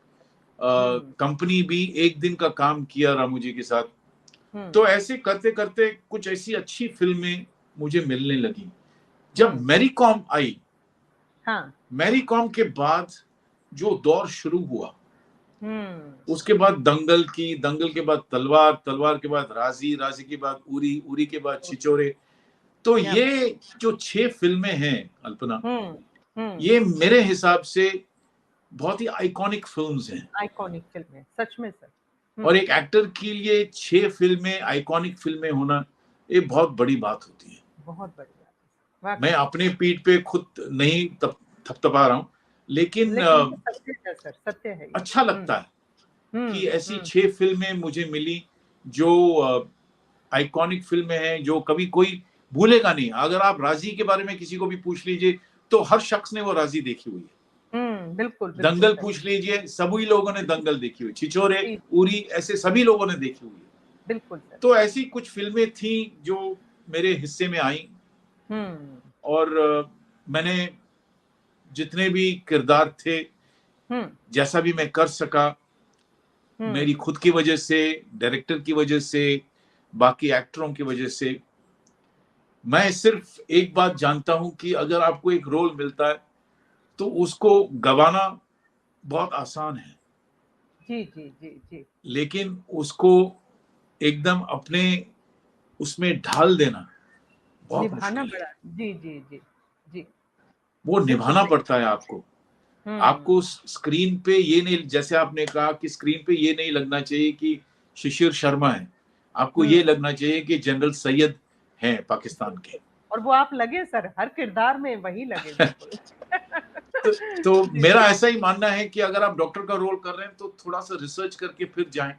कंपनी भी एक दिन का काम किया रामू जी के साथ। तो ऐसे करते करते कुछ ऐसी अच्छी फिल्में मुझे मिलने लगी। जब मैरी कॉम आई, मैरी कॉम के बाद जो दौर शुरू हुआ, उसके बाद दंगल की, दंगल के बाद तलवार, तलवार के बाद राजी, राजी के बाद उरी, उरी के बाद छिछोरे। तो ये जो 6 फिल्में हैं अल्पना, ये मेरे हिसाब से बहुत ही आइकॉनिक फिल्म्स हैं। आइकॉनिक फिल्में, सच में सर। और एक एक्टर के लिए 6 फिल्में, आइकॉनिक फिल्में होना, ये बहुत बड़ी बात होती है। बहुत बड़ी बात। मैं अपने पीठ पे खुद नहीं थपथपा रहा हूँ, लेकिन सत्य है। अच्छा लगता है कि ऐसी 6 फिल्में मुझे मिली जो आइकॉनिक फिल्में हैं, जो कभी कोई भूलेगा नहीं। अगर आप राजी के बारे में किसी को भी पूछ लीजिए, तो हर शख्स ने वो राजी देखी हुई है। बिल्कुल। दंगल पूछ लीजिए, सभी लोगों ने दंगल देखी हुई, छिछोरे, उरी, ऐसे सभी लोगों ने देखी हुई है। बिल्कुल। तो ऐसी कुछ फिल्में थी जो मेरे हिस्से में आई, और मैंने जितने भी किरदार थे, जैसा भी मैं कर सका, मेरी खुद की वजह से, डायरेक्टर की वजह से, बाकी एक्टरों की वजह से। मैं सिर्फ एक बात जानता हूं कि अगर आपको एक रोल मिलता है तो उसको गवाना बहुत आसान है। जी जी जी जी। लेकिन उसको एकदम अपने उसमें ढाल देना बहुत निभाना मुश्किल है। बड़ा। जी जी जी जी। वो निभाना पड़ता है आपको। आपको स्क्रीन पे ये नहीं, जैसे आपने कहा कि स्क्रीन पे ये नहीं लगना चाहिए कि शिशिर शर्मा है, आपको ये लगना चाहिए कि जनरल सैयद हैं पाकिस्तान के। और वो आप लगे सर, हर किरदार में वही लगे। बिल्कुल। तो मेरा ऐसा ही मानना है कि अगर आप डॉक्टर का रोल कर रहे हैं तो थोड़ा सा रिसर्च करके फिर जाएं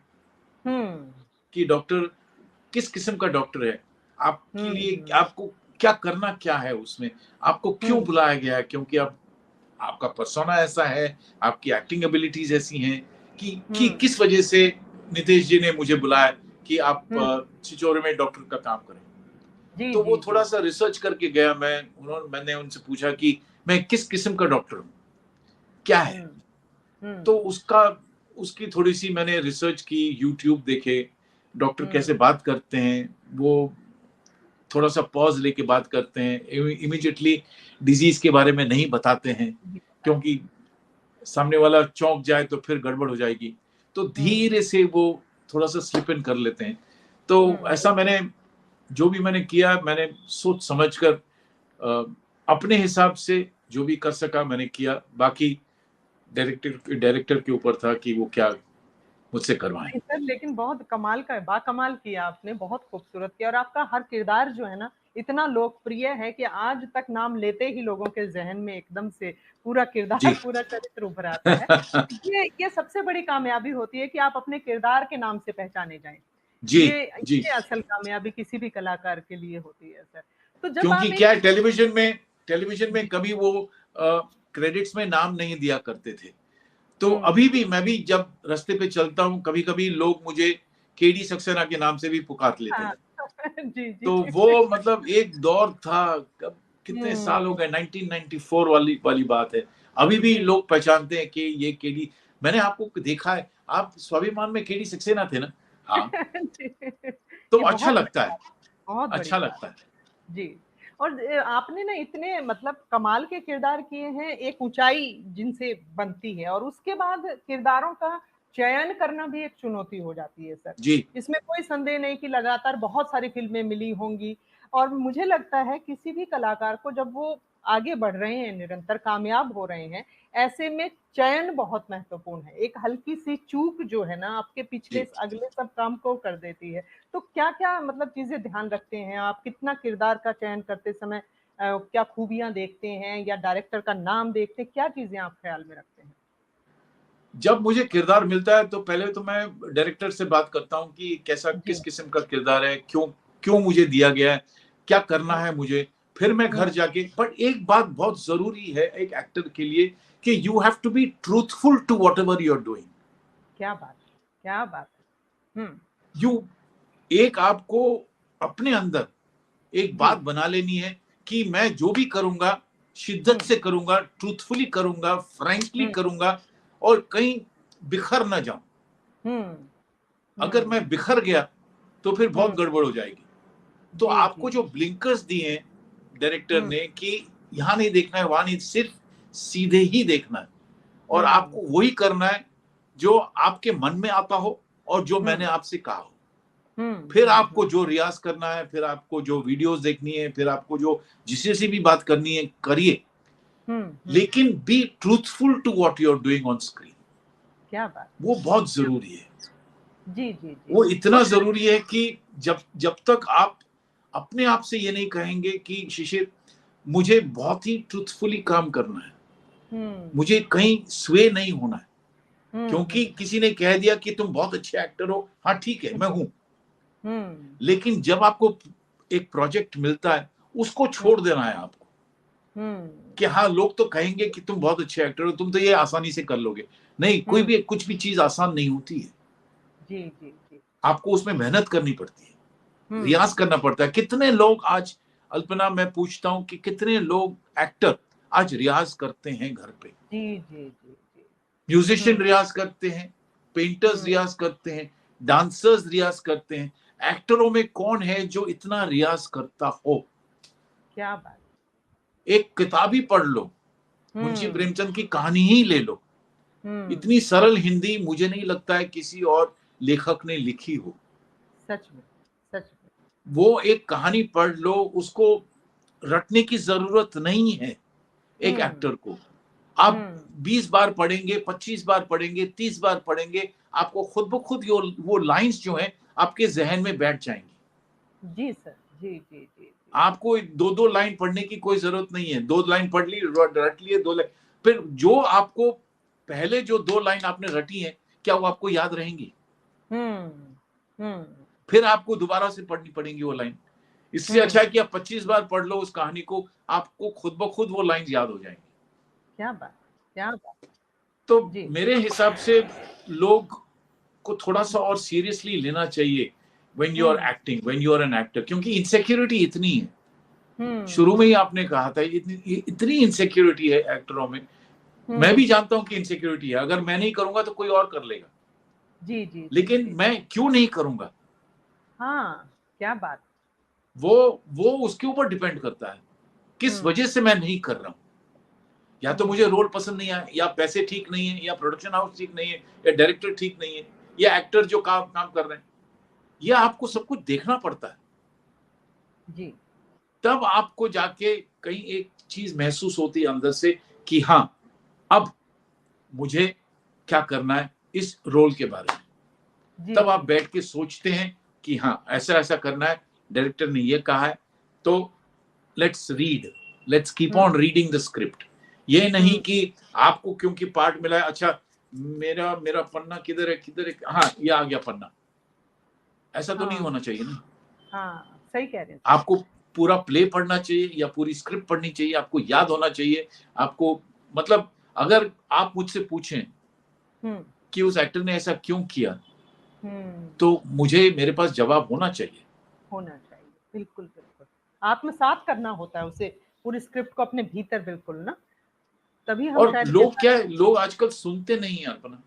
कि डॉक्टर किस किस्म का डॉक्टर है, आपके लिए आपको क्या करना क्या है, उसमें आपको क्यों बुलाया गया है, क्योंकि आप आपका पर्सोना ऐसा है, आपकी एक्टिंग एबिलिटीज ऐसी हैं कि किस वजह से नितेश जी ने मुझे बुलाया कि आप छिछोरे में डॉक्टर का काम करें। तो वो थोड़ा सा रिसर्च करके गया मैंने उनसे पूछा कि मैं किस किस्म का डॉक्टर हूँ, क्या है। तो उसकी थोड़ी सी मैंने रिसर्च की, यूट्यूब देखे, डॉक्टर कैसे बात करते हैं, वो थोड़ा सा पॉज लेके बात करते हैं, इमीडिएटली डिजीज के बारे में नहीं बताते हैं क्योंकि सामने वाला चौंक जाए तो फिर गड़बड़ हो जाएगी, तो धीरे से वो थोड़ा सा स्लिप इन कर लेते हैं। तो ऐसा मैंने जो भी मैंने किया, मैंने सोच समझकर अपने हिसाब से जो भी कर सका मैंने किया, बाकी डायरेक्टर के ऊपर था कि वो क्या मुझसे करवाएं। सर लेकिन बहुत कमाल का, बाकमाल किया आपने, बहुत खूबसूरत किया, और आपका हर किरदार जो है ना इतना लोकप्रिय है कि आज तक नाम लेते ही लोगों के जहन में एकदम से पूरा किरदार, पूरा चरित्र उभर आता है। ये सबसे बड़ी कामयाबी होती है कि आप अपने किरदार के नाम से पहचाने जाएं। ये असल कामयाबी किसी भी कलाकार के लिए होती है सर। तो जब क्योंकि क्या है, टेलीविजन में कभी वो क्रेडिट्स में नाम नहीं दिया करते थे, तो अभी भी मैं भी जब रास्ते पे चलता हूँ कभी कभी लोग मुझे केडी सक्सेना के नाम से भी पुकार लेते हैं। जी, तो वो मतलब एक दौर था, कितने साल हो गए, 1994 वाली बात है, अभी भी लोग पहचानते हैं कि ये केडी, मैंने आपको देखा है, आप स्वाभिमान में केडी सक्सेना थे ना। हाँ तो अच्छा लगता है, बहुत अच्छा लगता है जी। और आपने ना इतने मतलब कमाल के किरदार किए हैं, एक ऊंचाई जिनसे बनती है, और उसके बाद किरदारों का चयन करना भी एक चुनौती हो जाती है सर जी। इसमें कोई संदेह नहीं कि लगातार बहुत सारी फिल्में मिली होंगी, और मुझे लगता है किसी भी कलाकार को जब वो आगे बढ़ रहे हैं, निरंतर कामयाब हो रहे हैं, ऐसे में चयन बहुत महत्वपूर्ण है। एक हल्की सी चूक जो है ना आपके पिछले अगले सब काम को कर देती है। तो क्या क्या मतलब चीजें ध्यान रखते हैं आप, कितना किरदार का चयन करते समय क्या खूबियां देखते हैं, या डायरेक्टर का नाम देखते हैं, क्या चीजें आप ख्याल में रखते हैं? जब मुझे किरदार मिलता है तो पहले तो मैं डायरेक्टर से बात करता हूँ कि कैसा, किस किस्म का किरदार है, क्यों मुझे दिया गया है, क्या करना है मुझे। फिर मैं घर जाके, बट एक बात बहुत जरूरी है एक एक्टर के लिए कि you have to be truthful to whatever you are doing. क्या बात, क्या बात है। एक आपको अपने अंदर एक बात बना लेनी है कि मैं जो भी करूंगा शिद्दत से करूंगा, ट्रूथफुली करूंगा, फ्रैंकली करूंगा, और कहीं बिखर ना जाऊं। अगर मैं बिखर गया तो फिर बहुत गड़बड़ हो जाएगी। तो आपको जो ब्लिंकर्स दिए हैं डायरेक्टर ने कि यहां नहीं देखना है, वहां नहीं, सिर्फ सीधे ही देखना है, और आपको वही करना है जो आपके मन में आता हो और जो मैंने आपसे कहा हो। फिर आपको जो रियाज करना है, फिर आपको जो वीडियोस देखनी है, फिर आपको जो जिससे से भी बात करनी है करिए, लेकिन be truthful to what you are doing on screen. क्या बात, वो बहुत जरूरी है। जी जी जी। वो इतना जरूरी है कि जब तक आप अपने आप से ये नहीं कहेंगे कि शिशिर मुझे बहुत ही ट्रूथफुली काम करना है, मुझे कहीं स्वे नहीं होना है, क्योंकि किसी ने कह दिया कि तुम बहुत अच्छे एक्टर हो, हाँ ठीक है मैं हूं, लेकिन जब आपको एक प्रोजेक्ट मिलता है उसको छोड़ देना है आपको, कि हाँ लोग तो कहेंगे कि तुम बहुत अच्छे एक्टर हो, तुम तो ये आसानी से कर लोगे। नहीं, कोई भी कुछ भी चीज आसान नहीं होती है। जी जी जी। आपको उसमें मेहनत करनी पड़ती है, रियाज करना पड़ता है। कितने लोग आज, अल्पना मैं पूछता हूँ कि कितने लोग एक्टर आज रियाज करते हैं घर पे? जी जी जी जी। म्यूजिशियन रियाज करते हैं, पेंटर्स रियाज करते हैं, डांसर्स रियाज करते हैं, एक्टरों में कौन है जो इतना रियाज करता हो? क्या बात। एक किताब ही पढ़ लो, मुंशी प्रेमचंद की कहानी ही ले लो, इतनी सरल हिंदी मुझे नहीं लगता है किसी और लेखक ने लिखी हो। सच में, सच में। वो एक कहानी पढ़ लो, उसको रटने की जरूरत नहीं है एक एक्टर को। आप 20 बार पढ़ेंगे, 25 बार पढ़ेंगे, 30 बार पढ़ेंगे, आपको खुद ब खुद वो लाइंस जो हैं आपके जहन में बैठ जाएंगी। जी सर, जी जी जी। आपको 2-2 लाइन पढ़ने की कोई जरूरत नहीं है, 2 लाइन पढ़ ली, रट लिए, 2 लाइन, फिर जो आपको पहले जो 2 लाइन आपने रटी है, क्या वो आपको याद रहेंगी? फिर आपको दोबारा से पढ़नी पड़ेंगी वो लाइन। इससे अच्छा है कि आप 25 बार पढ़ लो उस कहानी को, आपको खुद ब खुद वो लाइन याद हो जाएंगी। क्या बात, क्या बात। तो मेरे हिसाब से लोग को थोड़ा सा और सीरियसली लेना चाहिए when you are acting, when you are an actor, क्योंकि इनसिक्योरिटी इतनी है। शुरू में ही आपने कहा था इतनी इनसिक्योरिटी है एक्टरों में। मैं भी जानता हूं कि इनसिक्योरिटी है, अगर मैं नहीं करूंगा तो कोई और कर लेगा। जी। लेकिन मैं क्यों नहीं करूंगा? हाँ, क्या बात। वो उसके ऊपर डिपेंड करता है किस वजह से मैं नहीं कर रहा हूं। या तो मुझे रोल पसंद नहीं आया, या पैसे ठीक नहीं है, या प्रोडक्शन हाउस ठीक नहीं है, या डायरेक्टर ठीक नहीं है, या एक्टर जो काम कर रहे हैं, ये आपको सब कुछ देखना पड़ता है जी। तब आपको जाके कहीं एक चीज महसूस होती है अंदर से कि हाँ, अब मुझे क्या करना है इस रोल के बारे में। तब आप बैठ के सोचते हैं कि हाँ, ऐसा ऐसा करना है, डायरेक्टर ने ये कहा है, तो let's read, let's keep on reading the script. ये नहीं कि आपको क्योंकि पार्ट मिला है, अच्छा मेरा पन्ना किधर है, हाँ ये आ गया पन्ना, ऐसा तो नहीं होना चाहिए ना। हाँ, सही कह रहे हैं। आपको पूरा प्ले पढ़ना चाहिए या पूरी स्क्रिप्ट पढ़नी चाहिए, आपको याद होना चाहिए। आपको मतलब अगर आप मुझसे पूछें कि उस एक्टर ने ऐसा क्यों किया, तो मेरे पास जवाब होना चाहिए। बिल्कुल बिल्कुल, आत्मसात करना होता है उसे, पूरी स्क्रिप्ट को अपने भीतर, बिल्कुल ना, तभी हम और शायद लोग आजकल सुनते नहीं है अपना।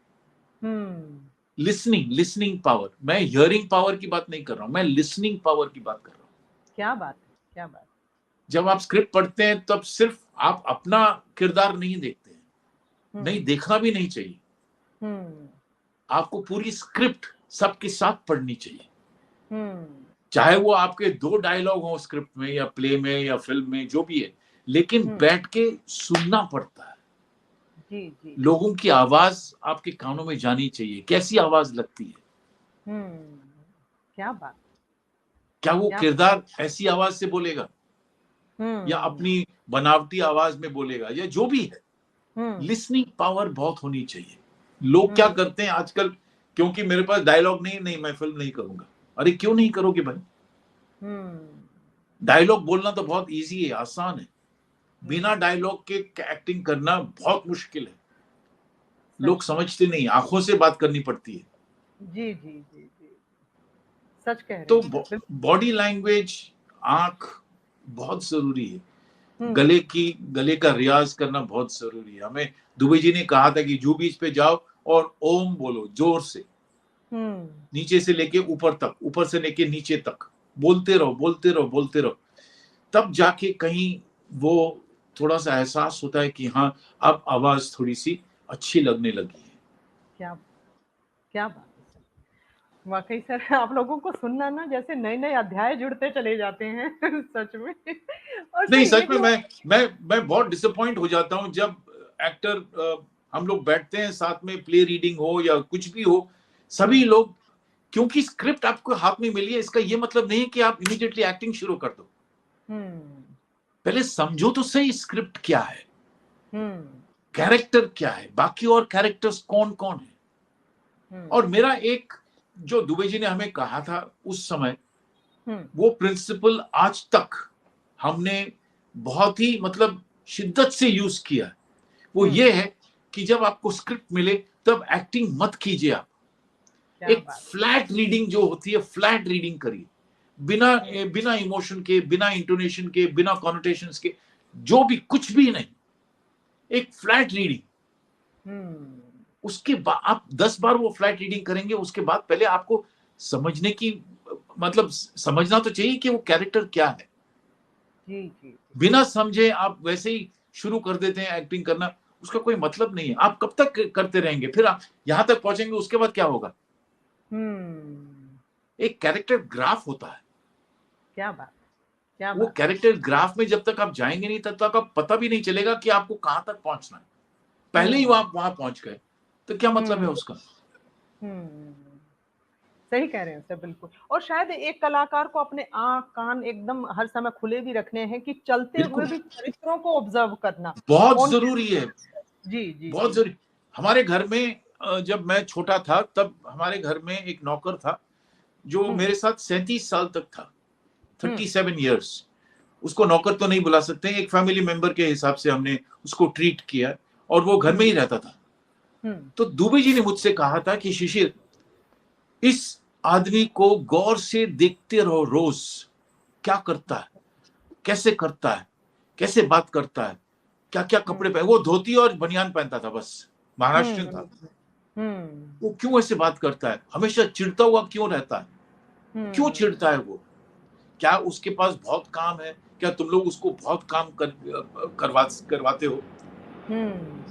लिसनिंग पावर, मैं हियरिंग पावर की बात नहीं कर रहा हूं, मैं लिसनिंग पावर की बात कर रहा हूं। क्या बात, क्या बात। जब आप स्क्रिप्ट पढ़ते हैं तब सिर्फ आप अपना किरदार नहीं देखते हैं, नहीं देखना भी नहीं चाहिए। आपको पूरी स्क्रिप्ट सबके साथ पढ़नी चाहिए, चाहे वो आपके 2 डायलॉग हो स्क्रिप्ट में या प्ले में या फिल्म में, जो भी है, लेकिन बैठ के सुनना पड़ता है। जी। लोगों की आवाज आपके कानों में जानी चाहिए, कैसी आवाज लगती है। क्या बात। क्या वो किरदार ऐसी आवाज से बोलेगा, या अपनी बनावटी आवाज में बोलेगा, या जो भी है। लिसनिंग पावर बहुत होनी चाहिए। लोग क्या करते हैं आजकल, क्योंकि मेरे पास डायलॉग नहीं, मैं फिल्म नहीं करूंगा। अरे क्यों नहीं करोगे भाई? डायलॉग बोलना तो बहुत इजी है, आसान है। बिना डायलॉग के एक्टिंग करना बहुत मुश्किल है। लोग समझते नहीं, आंखों से बात करनी पड़ती है। जी, सच कह रहे हैं। तो बॉडी लैंग्वेज, आंख बहुत जरूरी है। गले का रियाज करना बहुत जरूरी है। हमें दुबे जी ने कहा था कि जू बीच पे जाओ और ओम बोलो जोर से, नीचे से लेके ऊपर तक, ऊपर से लेके नीचे तक बोलते रहो। तब जाके कहीं वो थोड़ा सा एहसास होता है कि हाँ, अब आवाज थोड़ी सी अच्छी लगने लगी है। क्या बात है। वाकई सर, आप लोगों को सुनना ना, जैसे नए अध्याय जुड़ते चले जाते हैं सच में। और नहीं, सच में मैं बहुत डिसअपॉइंट हो जाता हूँ जब एक्टर, हम लोग बैठते हैं साथ में, प्ले रीडिंग हो या कुछ भी हो, सभी लोग, क्योंकि स्क्रिप्ट आपको हाथ में मिली है, इसका ये मतलब नहीं कि आप इमीडिएटली एक्टिंग शुरू कर दो। पहले समझो तो सही स्क्रिप्ट क्या है, कैरेक्टर क्या है, बाकी और कैरेक्टर्स कौन कौन है। और मेरा एक, जो दुबे जी ने हमें कहा था उस समय, वो प्रिंसिपल आज तक हमने बहुत ही मतलब शिद्दत से यूज किया। वो ये है कि जब आपको स्क्रिप्ट मिले तब एक्टिंग मत कीजिए आप। एक फ्लैट रीडिंग जो होती है, फ्लैट रीडिंग करिए, बिना इमोशन के, बिना इंटोनेशन के, बिना कॉनोटेशंस के, जो भी, कुछ भी नहीं, एक फ्लैट रीडिंग। उसके बाद आप 10 बार वो फ्लैट रीडिंग करेंगे, उसके बाद पहले आपको समझने की, मतलब समझना तो चाहिए कि वो कैरेक्टर क्या है। जी। बिना समझे आप वैसे ही शुरू कर देते हैं एक्टिंग करना, उसका कोई मतलब नहीं है। आप कब तक करते रहेंगे, फिर आप यहां तक पहुंचेंगे, उसके बाद क्या होगा। एक कैरेक्टर ग्राफ होता है। क्या बात, क्या वो कैरेक्टर ग्राफ में जब तक आप जाएंगे नहीं, तब तक आप पता भी नहीं चलेगा कि आपको कहां तक पहुंचना है। पहले ही आप वहां पहुंच गए तो क्या मतलब है उसका। सही कह रहे हैं सर, बिल्कुल। और शायद एक कलाकार को अपने आंख कान एकदम हर समय खुले भी रखने हैं कि चलते हुए भी चरित्रों को ऑब्जर्व करना बहुत जरूरी है। जी जी बहुत जी। जरूरी। हमारे घर में जब मैं छोटा था तब हमारे घर में एक नौकर था जो हम्म मेरे साथ 37 साल तक था, हम्म 37 years। उसको नौकर तो नहीं बुला सकते, एक फैमिली मेंबर के हिसाब से हमने उसको ट्रीट किया और वो घर में हम्म ही रहता था। हम्म तो दुबे जी ने मुझसे कहा था कि शिशिर, इस आदमी को गौर से देखते रहो, रोज क्या करता है, कैसे करता है, कैसे बात करता है, क्या क्या कपड़े हम्म पहने। वो धोती और बनियान पहनता था बस, हम्म महाराष्ट्रियन था। हम्म हम्म वो क्यों ऐसे बात करता है, हमेशा चिढ़ता हुआ क्यों रहता है, क्यों हम्म चिढ़ता है वो? क्या उसके पास बहुत काम है? क्या तुम लोग उसको बहुत काम करवाते हो? हम्म,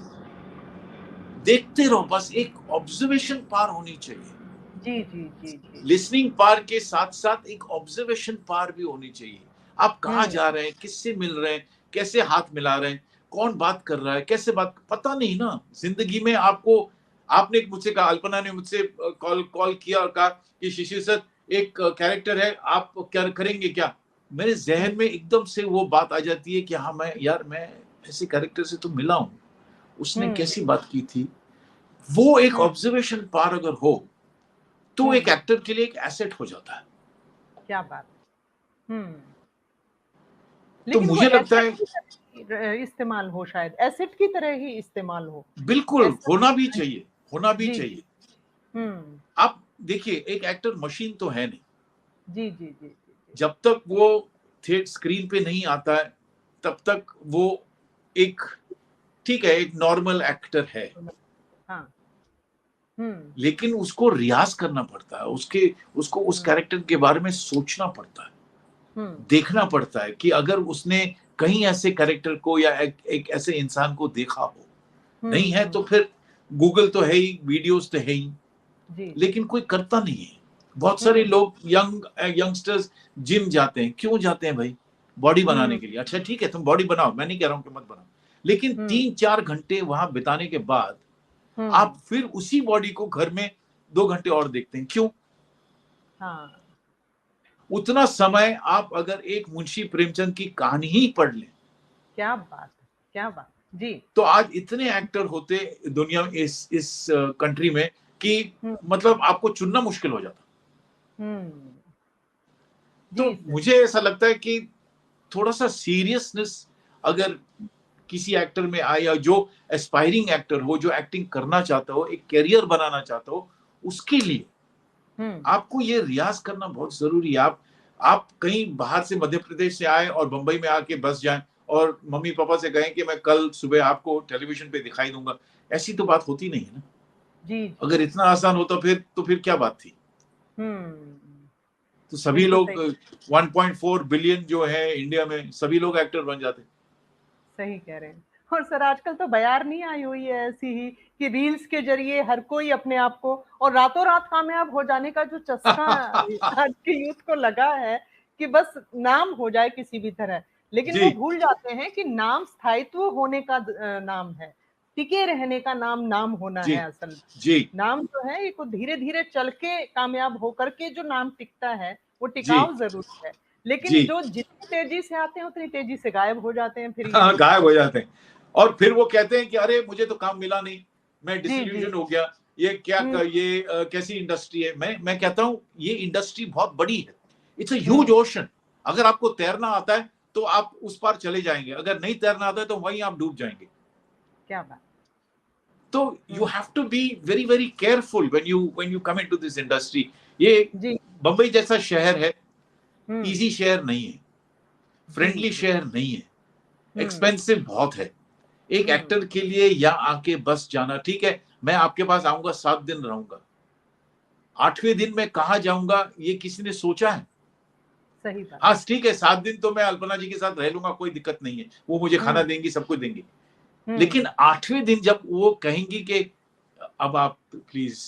देखते रहो बस, एक ऑब्जर्वेशन पार होनी चाहिए। जी जी जी जी। लिसनिंग पार के साथ साथ एक ऑब्जर्वेशन पार भी होनी चाहिए। आप कहाँ हम्म जा रहे हैं, किससे मिल रहे हैं, कैसे हाथ मिला रहे हैं, कौन बात कर रहा है, कैसे बात, पता नहीं ना जिंदगी में आपको। आपने मुझसे कहा, अल्पना ने मुझसे कॉल कॉल किया और कहा कि शिशिर सर, एक कैरेक्टर है, आप क्या करेंगे क्या? मेरे जहन में एकदम से वो बात आ जाती है कि हाँ, मैं यार, मैं ऐसे कैरेक्टर से तो मिला हूं, उसने हम्म कैसी बात की थी। वो एक हम्म ऑब्जर्वेशन पार अगर हो तो एक हम्म, एक्टर के लिए एक एसेट हो जाता है। क्या बात। तो लेकिन वो मुझे लगता एसेट है की तरह इस्तेमाल हो, शायद एसेट की तरह ही इस्तेमाल हो। बिल्कुल ऐसा होना भी नहीं। चाहिए, होना भी जी जी। चाहिए। हम्म, आप देखिए, एक एक्टर मशीन तो है नहीं। जी जी जी जी जी। जब तक वो थिएटर स्क्रीन पे नहीं आता है तब तक वो एक, ठीक है, एक नॉर्मल एक्टर है। हाँ। हम्म लेकिन उसको रियाज करना पड़ता है, उसके उसको उस हम्म कैरेक्टर के बारे में सोचना पड़ता है, हम्म देखना पड़ता है कि अगर उसने कहीं ऐसे कैरेक्टर को या एक ऐसे इंसान को देखा हो। नहीं है हम्म, तो फिर गूगल तो है ही, वीडियोस तो है ही, जी जी। लेकिन कोई करता नहीं है। बहुत सारे हम्म लोग यंगस्टर्स जिम जाते हैं, क्यों जाते हैं भाई? बॉडी बनाने हम्म के लिए। अच्छा ठीक है, तुम बॉडी बनाओ, मैं नहीं कह रहा हूं कि मत बनाओ, लेकिन हम्म 3-4 घंटे वहां बिताने के बाद आप हम्म, फिर उसी बॉडी को घर में 2 घंटे और देखते हैं, क्यों? हाँ। उतना समय आप अगर एक मुंशी प्रेमचंद की कहानी ही पढ़ लें क्या बात है, क्या बात जी। तो आज इतने एक्टर होते दुनिया में, इस कंट्री में, कि हम्म मतलब आपको चुनना मुश्किल हो जाता। हम्म, तो जी सर। मुझे ऐसा लगता है कि थोड़ा सा सीरियसनेस अगर किसी एक्टर में आए, या जो एस्पायरिंग एक्टर हो, जो एक्टिंग करना चाहता हो, एक कैरियर बनाना चाहता हो, उसके लिए हम्म आपको ये रियाज करना बहुत जरूरी है। आप कहीं बाहर से, मध्य प्रदेश से आए और बंबई में आके बस जाएं और मम्मी पापा से कहें कि मैं कल सुबह आपको टेलीविजन पे दिखाई दूंगा, ऐसी तो बात होती नहीं है ना। जी जी अगर जी। इतना आसान होता फिर क्या बात थी? हम्म, तो सभी बिल्कुल लोग सही। 1.4 बिलियन जो है इंडिया में, सभी लोग एक्टर बन जाते। सही कह रहे हैं। और सर आजकल तो बयार नहीं आई हुई है ऐसी ही, कि रील्स के जरिए हर कोई अपने आप को, और रातों रात कामयाब हो जाने का जो चस्का आज के यूथ को लगा है, कि बस नाम हो जाए किसी भी तरह। लेकिन वो जी भूल जाते हैं कि नाम स्थायित्व होने का नाम है, टिके रहने का नाम नाम होना जी है असल में। जी नाम जो है एक धीरे धीरे चल के कामयाब होकर के जो नाम टिकता है, वो जी टिकाऊ जरूर है। लेकिन जी। जो जितनी तेजी से आते हैं उतनी तेजी से गायब हो जाते हैं, फिर ये हाँ, दिक्कत। गायब हो जाते हैं। और फिर वो कहते हैं कि अरे मुझे तो काम मिला नहीं, मैं जी जी। डिsillusion हो गया। ये क्या हुँ, ये कैसी इंडस्ट्री है? मैं कहता हूँ ये इंडस्ट्री बहुत बड़ी है, it's a huge hmm, ocean. अगर आपको तैरना आता है तो आप उस पार चले जाएंगे, अगर नहीं तैरना आता है तो वहीं आप डूब जाएंगे। क्या बात! तो you hmm, have to be very very careful when you come into this industry. ये जी, बंबई जैसा शहर है, हुँ, इजी शहर नहीं है, जी, फ्रेंडली जी, शहर नहीं है, हुँ, एक्सपेंसिव बहुत है। एक हुँ, एक्टर के लिए यहाँ आके बस जाना, ठीक है, मैं आपके पास आऊंगा, 7 दिन रहूंगा, 8वें दिन मैं कहाँ जाऊंगा ये किसी ने सोचा है? सही बात। हाँ ठीक है, 7 दिन तो मैं अल्पना जी के साथ रह लूंगा, कोई दिक्कत नहीं है, वो मुझे खाना हुँ, देंगी, सब कुछ देंगी। लेकिन हुँ, 8वें दिन जब वो कहेंगी कि अब आप प्लीज,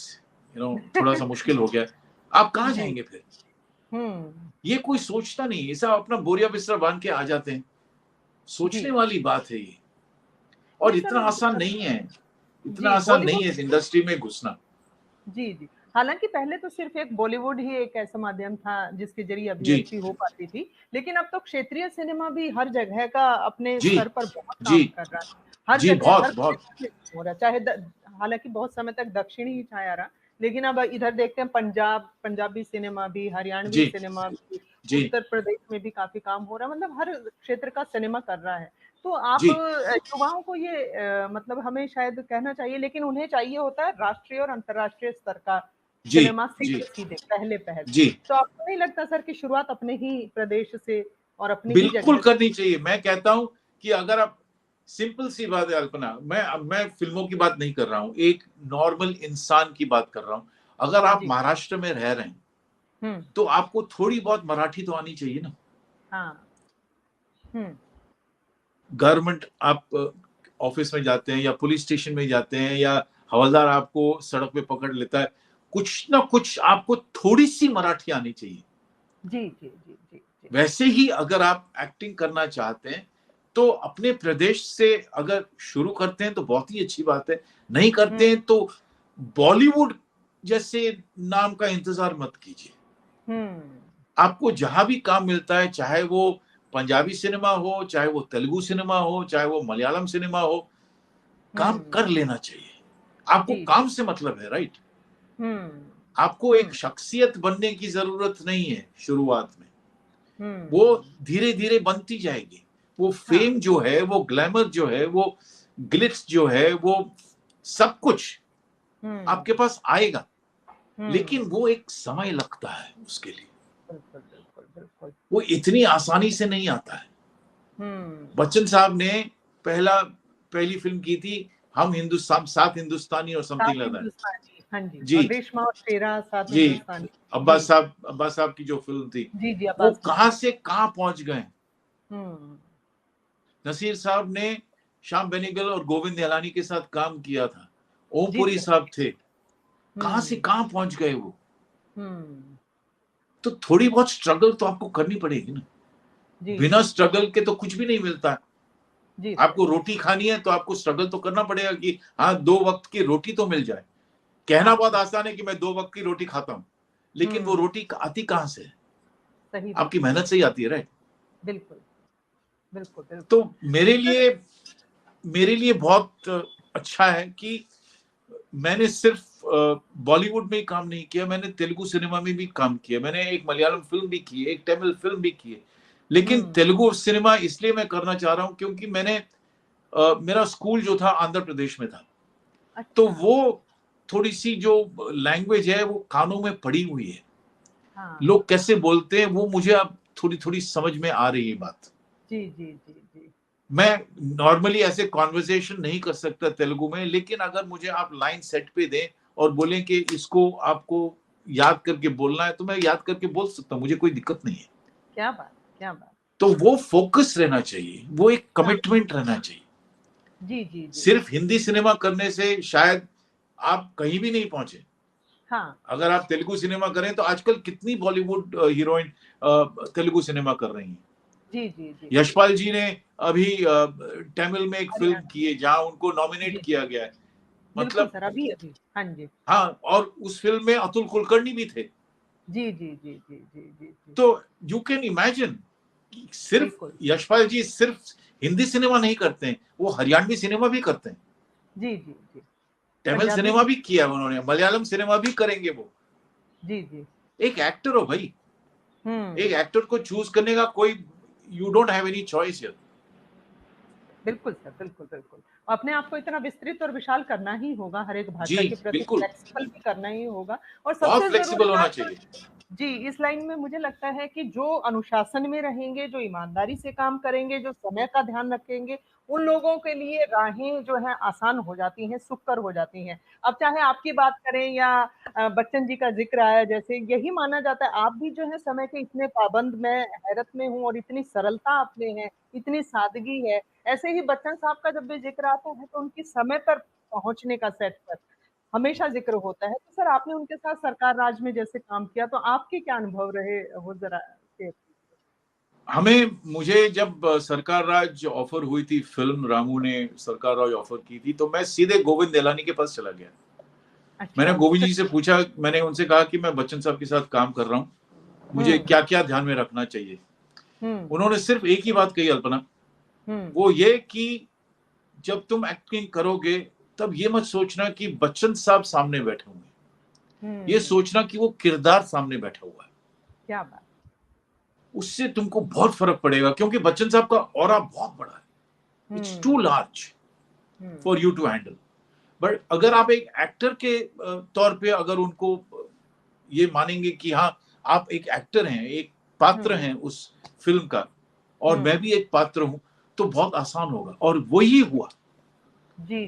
थोड़ा सा मुश्किल हो गया, आप कहाँ जी, जाएंगे फिर? हुँ, ये कोई सोचता नहीं, ऐसा अपना बोरिया बिस्तरा बांध के आ जाते हैं। सोचने जी। वाली बात है ये, और नहीं इतना सर, आसान नहीं है, इतना जी, आसान नहीं बॉलीवुड। है इस इंडस्ट्री में घुसना। जी, जी। हालाँकि पहले तो सिर्फ़ एक बॉलीवुड ही एक ऐसा माध्यम था जिसके ज़रिए जी अभिव्यक्ति हो पाती थी, लेकिन अब तो क्षेत्रीय सिनेमा भी हर जगह का अपने जी स्तर पर बहुत जी काम कर रहा है। हर जी, जगह हर बहुत बहुत। क्षेत्र में हो रहा है, चाहे हालांकि बहुत समय तक दक्षिणी ही छाया रहा, लेकिन अब इधर देखते हैं पंजाबी सिनेमा भी, हरियाणवी जी सिनेमा भी, जी उत्तर प्रदेश में भी काफी काम हो रहा है, मतलब हर क्षेत्र का सिनेमा कर रहा है। तो आप जी युवाओं को ये मतलब हमें शायद कहना चाहिए, लेकिन उन्हें चाहिए होता है राष्ट्रीय और अंतर्राष्ट्रीय स्तर का जी सिनेमा जी सीधे सीधे पहले पहल। जी, तो आपको नहीं लगता सर कि शुरुआत अपने ही प्रदेश से और अपनी ही बिल्कुल जगह से? करनी चाहिए। मैं कहता हूं कि अगर आप, सिंपल सी बात है अल्पना, मैं फिल्मों की बात नहीं कर रहा हूं, एक नॉर्मल इंसान की बात कर रहा हूं। अगर आप जी। महाराष्ट्र में रह रहे हैं हम्म। तो आपको थोड़ी बहुत मराठी तो आनी चाहिए ना। हाँ। हम्म। गवर्नमेंट, आप ऑफिस में जाते हैं या पुलिस स्टेशन में जाते हैं या हवलदार आपको सड़क पे पकड़ लेता है, कुछ ना कुछ आपको थोड़ी सी मराठी आनी चाहिए। जी जी जी जी जी। वैसे ही अगर आप एक्टिंग करना चाहते हैं तो अपने प्रदेश से अगर शुरू करते हैं तो बहुत ही अच्छी बात है, नहीं हम्म। करते हैं तो बॉलीवुड जैसे नाम का इंतजार मत कीजिए। हम्म। आपको जहां भी काम मिलता है, चाहे वो पंजाबी सिनेमा हो, चाहे वो तेलुगु सिनेमा हो, चाहे वो मलयालम सिनेमा हो, काम हम्म। कर लेना चाहिए। आपको जी जी। काम से मतलब है, राइट? हम्म। आपको एक हम्म। शख्सियत बनने की जरूरत नहीं है शुरुआत में, वो हम्म। धीरे धीरे बनती जाएगी। वो हाँ। फेम जो है, वो ग्लैमर जो है, वो ग्लिट्स जो है, वो सब कुछ हम्म। आपके पास आएगा, लेकिन हम्म। वो एक समय लगता है उसके लिए। बिल्कुल बिल्कुल बिल्कुल। वो इतनी आसानी से नहीं आता है। हम्म। बच्चन साहब ने पहली फिल्म की थी, हम हिंदुस्तान, सात हिंदुस्तानी और सात समथिंग लाइक दैट। हिंदुस्तानी, हाँ जी, जी और रेशमा और शेरा सात जी, हिंदुस्तानी। जी अब्बास साहब की जो फिल्म थी, जी जी, वो अब्बास की कहां फिल्म। से कहां पहुंच गए। हम्म। नसीर साहब ने श्याम बेनेगल और गोविंद निहलानी के साथ काम किया था, जी ओमपुरी सर। साहब थे, कहां से हम्म। कहां पहुंच गए वो। हम्म। तो थोड़ी बहुत स्ट्रगल तो आपको करनी पड़ेगी ना। जी बिना जी जी स्ट्रगल के तो कुछ भी नहीं मिलता। जी सर। आपको रोटी खानी है तो आपको स्ट्रगल तो करना पड़ेगा कि हाँ, 2 वक्त की रोटी तो मिल जाए। कहना हाँ। बहुत आसान है कि मैं 2 वक्त की रोटी खाता हूं, लेकिन वो हम्म। रोटी आती कहां से है? सही बात आपकी है। मेहनत से ही आती है, राइट? बिल्कुल बिल्कुल तो बिल्कुल। मेरे लिए बहुत अच्छा है कि मैंने सिर्फ बॉलीवुड में ही काम नहीं किया, मैंने तेलुगु सिनेमा में भी काम किया, मैंने एक मलयालम फिल्म भी की है, एक तमिल फिल्म भी की है। लेकिन हम्म। तेलुगु सिनेमा इसलिए मैं करना चाह रहा हूं क्योंकि मेरा स्कूल जो था आंध्र प्रदेश में था, तो अच्छा। वो थोड़ी सी जो लैंग्वेज है वो कानों में पड़ी हुई है। हाँ। लोग कैसे बोलते हैं वो मुझे अब थोड़ी थोड़ी समझ में आ रही है बात। जी जी जी जी। मैं नॉर्मली ऐसे कॉन्वर्सेशन नहीं कर सकता तेलुगु में, लेकिन अगर मुझे आप लाइन सेट पे दें और बोलें कि इसको आपको याद करके बोलना है, तो मैं याद करके बोल सकता हूँ, मुझे कोई दिक्कत नहीं है। क्या बात, क्या बात। तो वो फोकस रहना चाहिए, वो एक हाँ। कमिटमेंट रहना चाहिए। जी जी जी सिर्फ जी। हिंदी सिनेमा करने से शायद आप कहीं भी नहीं पहुंचे। हाँ। अगर आप तेलुगु सिनेमा करें तो आजकल कितनी बॉलीवुड हीरोइन तेलुगु सिनेमा कर रही हैं। जी जी जी जी। यशपाल जी ने अभी तमिल में एक फिल्म हरियाणा। की है जहां उनको जी नॉमिनेट जी। किया गया है। बिल्कुल मतलब, सर, अभी अभी। हाँ जी। हाँ, और उस फिल्म में अतुल कुलकर्णी भी थे। जी जी जी जी जी जी जी। तो यू कैन इमेजिन, सिर्फ बिल्कुल। यशपाल जी सिर्फ हिंदी सिनेमा नहीं करते हैं, वो हरियाणवी सिनेमा भी करते हैं, जी जी जी। तमिल पंजाबी सिनेमा भी। भी किया है उन्होंने, मलयालम सिनेमा भी करेंगे वो। जी जी। एक एक्टर हो भाई, एक हम्म। एक्टर को चूज करने का कोई, you don't have any choice here. बिल्कुल सर, बिल्कुल बिल्कुल। अपने आप को इतना विस्तृत और विशाल करना ही होगा, हर एक जी भाषा के प्रति बिल्कुल, फ्लेक्सिबल भी करना ही होगा। और बहुत सबसे जरूरी फ्लेक्सिबल होना बात तो चाहिए। जी, इस लाइन में मुझे लगता है कि जो अनुशासन में रहेंगे, जो ईमानदारी से काम करेंगे, जो समय का ध्यान रखेंगे, उन लोगों के लिए राहें जो है आसान हो जाती हैं, सुकर हो जाती हैं। अब चाहे आपकी बात करें या बच्चन जी का जिक्र आया, जैसे यही माना जाता है, आप भी जो है समय के इतने पाबंद, मैं हैरत में हूँ, और इतनी सरलता आप में है, इतनी सादगी है। ऐसे ही बच्चन साहब का जब भी जिक्र आता है तो उनकी समय पर पहुंचने का, सेट पर हमेशा जिक्र होता है। तो सर, आपने उनके साथ सरकार राज में जैसे काम किया, तो आपके क्या अनुभव रहे, वो जरा शेयर कीजिए। मुझे जब सरकार राज ऑफर हुई थी, फिल्म रामू ने सरकार राज ऑफर की थी, तो मैं सीधे गोविंद निहलानी के पास चला गया। मैंने अच्छा। गोविंद जी से पूछा, मैंने उनसे कहा कि मैं बच्चन साहब के साथ काम कर रहा हूँ, मुझे हम्म। क्या क्या ध्यान में रखना चाहिए। हम्म। उन्होंने सिर्फ एक ही बात कही अल्पना, हम्म। वो ये कि जब तुम एक्टिंग करोगे तब ये मत सोचना कि बच्चन साहब सामने बैठे हुए, ये सोचना कि वो किरदार सामने बैठा हुआ है। क्या बात। उससे तुमको बहुत फर्क पड़ेगा, क्योंकि बच्चन साहब का ऑरा बहुत बड़ा है, it's too large for you to handle. But अगर आप एक एक्टर के तौर पे अगर उनको ये मानेंगे कि हाँ आप एक एक्टर हैं, एक पात्र हैं उस फिल्म का, और मैं भी एक पात्र हूं, तो बहुत आसान होगा। और वही हुआ,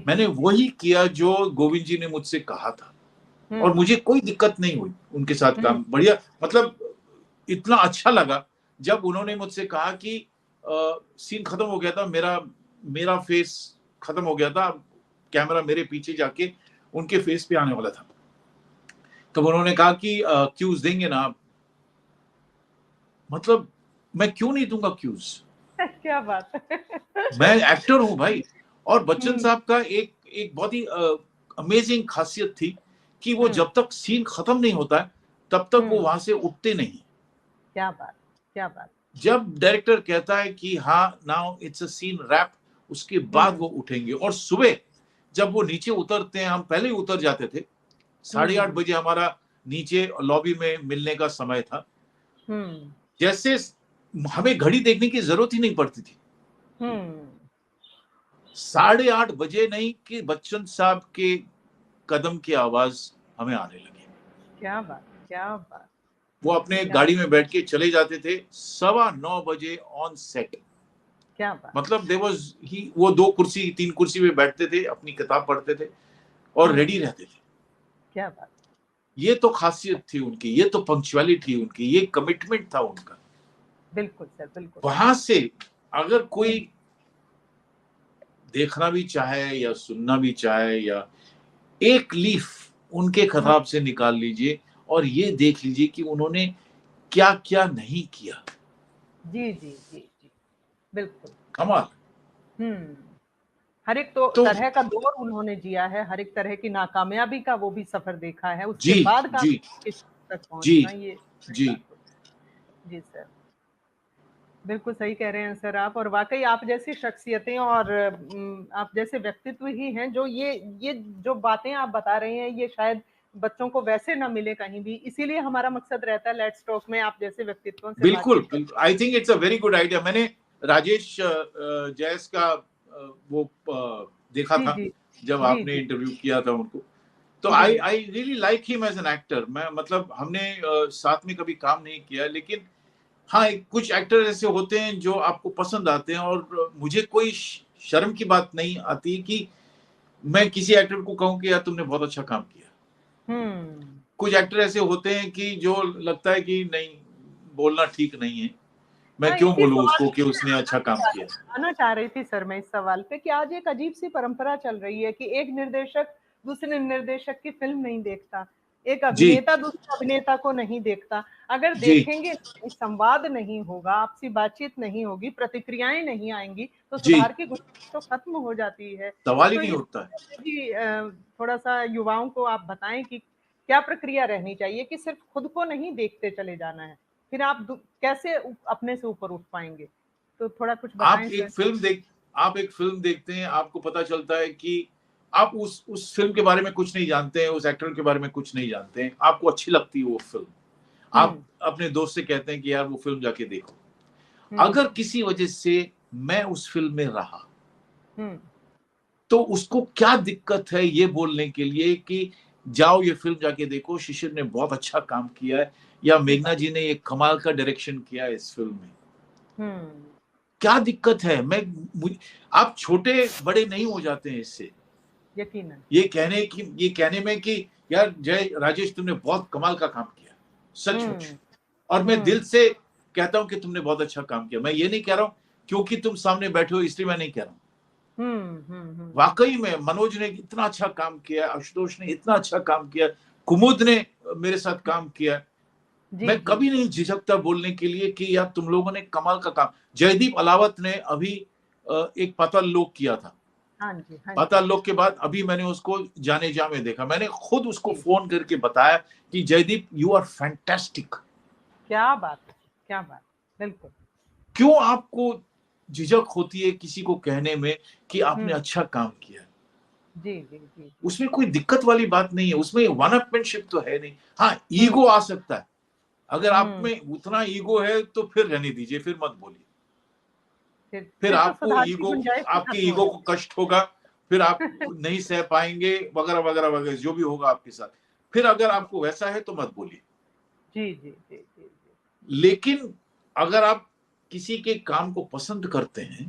मैंने वही किया जो गोविंद जी ने मुझसे कहा था, और मुझे कोई दिक्कत नहीं हुई उनके साथ काम। बढ़िया, मतलब इतना अच्छा लगा जब उन्होंने मुझसे कहा कि सीन खत्म हो गया था, मेरा फेस खत्म हो गया था, कैमरा मेरे पीछे जाके उनके फेस पे आने वाला था, तब उन्होंने कहा कि क्यूज देंगे ना आप। मतलब मैं क्यों नहीं दूंगा क्यूज, क्या बात मैं एक्टर हूं भाई। और बच्चन साहब का एक बहुत ही अमेजिंग खासियत थी कि वो जब तक सीन खत्म नहीं होता है तब तक वो वहां से उठते नहीं। क्या बात, क्या बात। जब डायरेक्टर कहता है कि हाँ now it's a scene wrap, उसके बाद वो उठेंगे। और सुबह जब वो नीचे उतरते हैं, हम पहले ही उतर जाते थे, 8:30 बजे हमारा नीचे लॉबी में मिलने का समय था। जैसे हमें घड़ी देखने की जरूरत ही नहीं पड़ती थी। 8:30 बजे नहीं कि बच्चन साहब के कदम की आवाज हमें आने लगी। क्या बात, क्या बात। वो अपने गाड़ी में बैठ के चले जाते थे 9:15 बजे ऑन सेट। क्या बात। मतलब वो 2 कुर्सी 3 कुर्सी पे बैठते थे, अपनी किताब पढ़ते थे और रेडी रहते थे। क्या बात। ये तो खासियत थी उनकी, ये तो पंक्चुअलिटी उनकी, ये कमिटमेंट था उनका। बिल्कुल सर, बिल्कुल। वहां से अगर कोई देखना भी चाहे या सुनना भी चाहे, या एक लीफ उनके किताब से निकाल लीजिए और ये देख लीजिए कि उन्होंने क्या क्या नहीं किया। जी जी जी जी, बिल्कुल कमाल। हर एक तो तरह का दौर उन्होंने जिया है, हर एक तरह की नाकामयाबी का वो भी सफर देखा है, उसके बाद का इस तक पहुंचना, ये जी जी सर, बिल्कुल सही कह रहे हैं सर आप। और वाकई आप जैसी शख्सियतें और आप जैसे व्यक्तित्व ही हैं जो ये जो बातें आप बता रहे हैं, ये शायद बच्चों को वैसे ना मिले कहीं भी। इसीलिए हमारा मकसद रहता है लेट्स टॉक में आप जैसे व्यक्तित्वों से बिल्कुल। I think it's a very good idea. मैंने राजेश जैस का वो देखा था जब आपने इंटरव्यू किया था उनको, तो I really like him as an actor. मैं मतलब हमने साथ में कभी काम नहीं किया, लेकिन हाँ कुछ एक्टर ऐसे होते हैं जो आपको पसंद आते हैं, और मुझे कोई शर्म की बात नहीं आती कि मैं किसी एक्टर को कहूं कि यार तुमने बहुत अच्छा काम किया। कुछ एक्टर ऐसे होते हैं कि जो लगता है कि नहीं, बोलना ठीक नहीं है, मैं क्यों बोलूं उसको कि उसने अच्छा काम किया। आना चाह रही थी सर मैं इस सवाल पे कि आज एक अजीब सी परंपरा चल रही है कि एक निर्देशक दूसरे निर्देशक की फिल्म नहीं देखता, एक अभिनेता दूसरे अभिनेता को नहीं देखता। अगर देखेंगे संवाद नहीं होगा, आपसी बातचीत नहीं होगी, प्रतिक्रियाएं नहीं आएंगी, तो सुधार की गुंजाइश तो खत्म हो जाती है। सवाल ही नहीं उठता जी, थोड़ा सा युवाओं को आप बताएं कि क्या प्रक्रिया रहनी चाहिए कि सिर्फ खुद को नहीं देखते चले जाना है, फिर आप कैसे अपने से ऊपर उठ पाएंगे, तो थोड़ा कुछ बताएं। आप एक फिल्म देखते हैं, आपको पता चलता है कि आप उस फिल्म के बारे में कुछ नहीं जानते हैं, उस एक्टर के बारे में कुछ नहीं जानते हैं, आपको अच्छी लगती है वो फिल्म, आप अपने दोस्त से कहते हैं कि यार वो फिल्म जाके देखो। अगर किसी वजह से मैं उस फिल्म में रहा तो उसको क्या दिक्कत है ये बोलने के लिए कि जाओ ये फिल्म जाके देखो, शिशिर ने बहुत अच्छा काम किया है, या मेघना जी ने एक कमाल का डायरेक्शन किया है इस फिल्म में। क्या दिक्कत है? आप छोटे बड़े नहीं हो जाते हैं इससे, यकीनन। ये कहने में कि यार जय राजेश तुमने बहुत कमाल का काम किया, सचमुच। और मैं दिल से कहता हूं कि तुमने बहुत अच्छा काम किया। मैं ये नहीं कह रहा हूं क्योंकि तुम सामने बैठे हो इसलिए मैं नहीं कह रहा हूं। वाकई में मनोज ने इतना अच्छा काम किया, आशुतोष ने इतना अच्छा काम किया, कुमुद ने मेरे साथ काम किया, मैं कभी नहीं झिझकता बोलने के लिए कि यार तुम लोगों ने कमाल का काम। जयदीप अलावत ने अभी एक पाताल लोक किया था। पाताल लोक के बाद अभी मैंने उसको जाने जा में देखा, मैंने खुद उसको फोन करके बताया कि जयदीप यू आर फैंटास्टिक। क्या बात, क्या बात, बिल्कुल। क्यों आपको झिझक होती है किसी को कहने में कि आपने अच्छा काम किया। जी जी जी। उसमें कोई दिक्कत वाली बात नहीं है, उसमें वन अपमेंटशिप तो है नहीं। हाँ, हम्म ईगो आ सकता है। अगर आप हम्म। में उतना ईगो है तो फिर रहने दीजिए, फिर मत बोलिए। फिर फिर तो आपको सुधार की ईगो, गुंजाइश ही आपकी खत्म हो ईगो को जाती कष्ट होगा, फिर आप नहीं सह पाएंगे, वगैरह वगैरह वगैरह जो भी होगा आपके साथ। फिर अगर है। आपको वैसा है तो मत बोलिए। जी जी जी जी जी। लेकिन अगर आप किसी के काम को पसंद करते हैं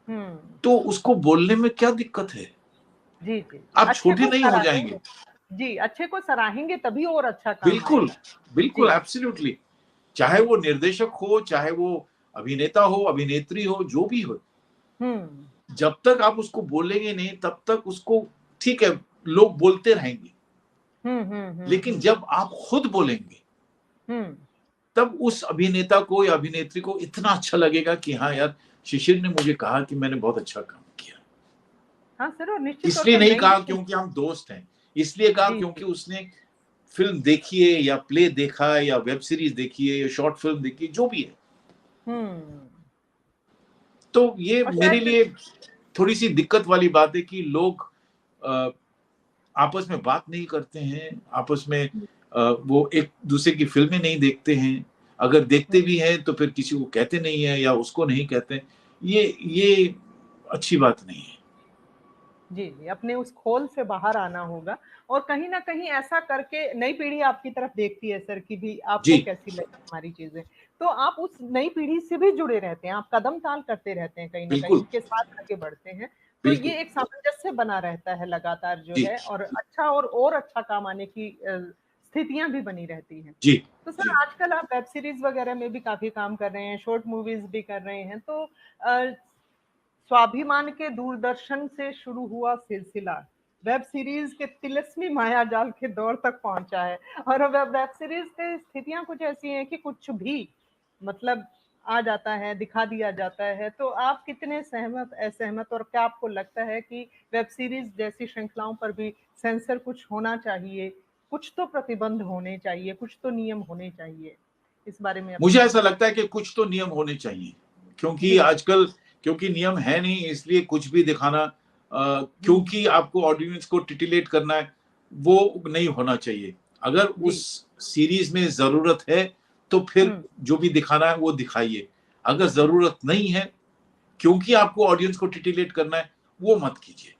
हम्म। तो उसको बोलने में क्या दिक्कत है? जी जी जी, आप अच्छे छोटे को नहीं हो सराहेंगे। जाएंगे। जी, अच्छे को सराहेंगे तभी और अच्छा काम बिल्कुल, आएगा। बिल्कुल, जी एब्सोल्युटली। चाहे जी। वो निर्देशक हो, चाहे वो अभिनेता हो, अभिनेत्री हो, जो भी हो, हम्म जब तक आप उसको बोलेंगे नहीं तब तक उसको, ठीक है, लोग बोलते रहेंगे। लेकिन जब आप खुद बोलेंगे हम्म। तब उस अभिनेता को या अभिनेत्री को इतना अच्छा लगेगा कि हाँ यार, शिशिर ने मुझे कहा कि मैंने बहुत अच्छा काम किया। हाँ सर, और निश्चित तौर इसलिए पर नहीं नई कहा नई। क्योंकि हम दोस्त हैं, इसलिए कहा जी क्योंकि जी। उसने फिल्म देखी है या प्ले देखा है या वेब सीरीज देखी है या शॉर्ट फिल्म देखी है, जो भी है। हम्म। तो ये और मेरे शायद। लिए थोड़ी सी दिक्कत वाली बात है कि लोग अ, आपस में बात नहीं करते हैं, आपस में वो एक दूसरे की फिल्में नहीं देखते हैं। अगर देखते भी हैं तो फिर किसी को कहते नहीं है या उसको नहीं कहते। ये अच्छी बात नहीं है। जी, जी, अपने उस खोल से बाहर आना होगा। और कहीं न कहीं ऐसा करके नई पीढ़ी आपकी तरफ देखती है सर कि भी जी, आपको कैसी लगी हमारी चीज़ें। तो आप उस नई पीढ़ी से भी जुड़े रहते हैं, आप कदम-ताल करते रहते हैं कहीं न कहीं, बिल्कुल, उनके साथ आगे बढ़ते हैं। तो बिल्कुल। ये एक सामंजस्य बना रहता है लगातार जो जी, है, और अच्छा और अच्छा काम आने की स्थितियाँ भी बनी रहती हैं। जी, तो सर जी, आजकल आप वेब सीरीज़ वगैरह में भी काफ़ी काम कर रहे हैं, शॉर्ट मूवीज़ भी कर रहे हैं। तो स्वाभिमान के दूरदर्शन से शुरू हुआ सिलसिला वेब सीरीज के तिलिस्मी मायाजाल के दौर तक पहुंचा है। और अब वेब सीरीज की स्थितियां कुछ ऐसी हैं कि कुछ भी मतलब आ जाता है, दिखा दिया जाता है। तो आप कितने सहमत, असहमत, और क्या आपको लगता है कि वेब सीरीज जैसी श्रृंखलाओं पर भी सेंसर कुछ होना चाहिए, कुछ तो प्रतिबंध होने चाहिए, कुछ तो नियम होने चाहिए? इस बारे में अपनी मुझे राय। ऐसा लगता है कि कुछ तो नियम होने चाहिए, क्योंकि जी। आजकल, क्योंकि नियम है नहीं इसलिए कुछ भी दिखाना, हम्म। क्योंकि आपको ऑडियंस को टिटिलेट करना है, वो नहीं होना चाहिए। अगर उस जी। सीरीज में जरूरत है तो फिर हम्म जो भी दिखाना है वो दिखाइए। अगर जरूरत नहीं है, क्योंकि आपको ऑडियंस को टिटिलेट करना है, वो मत कीजिए।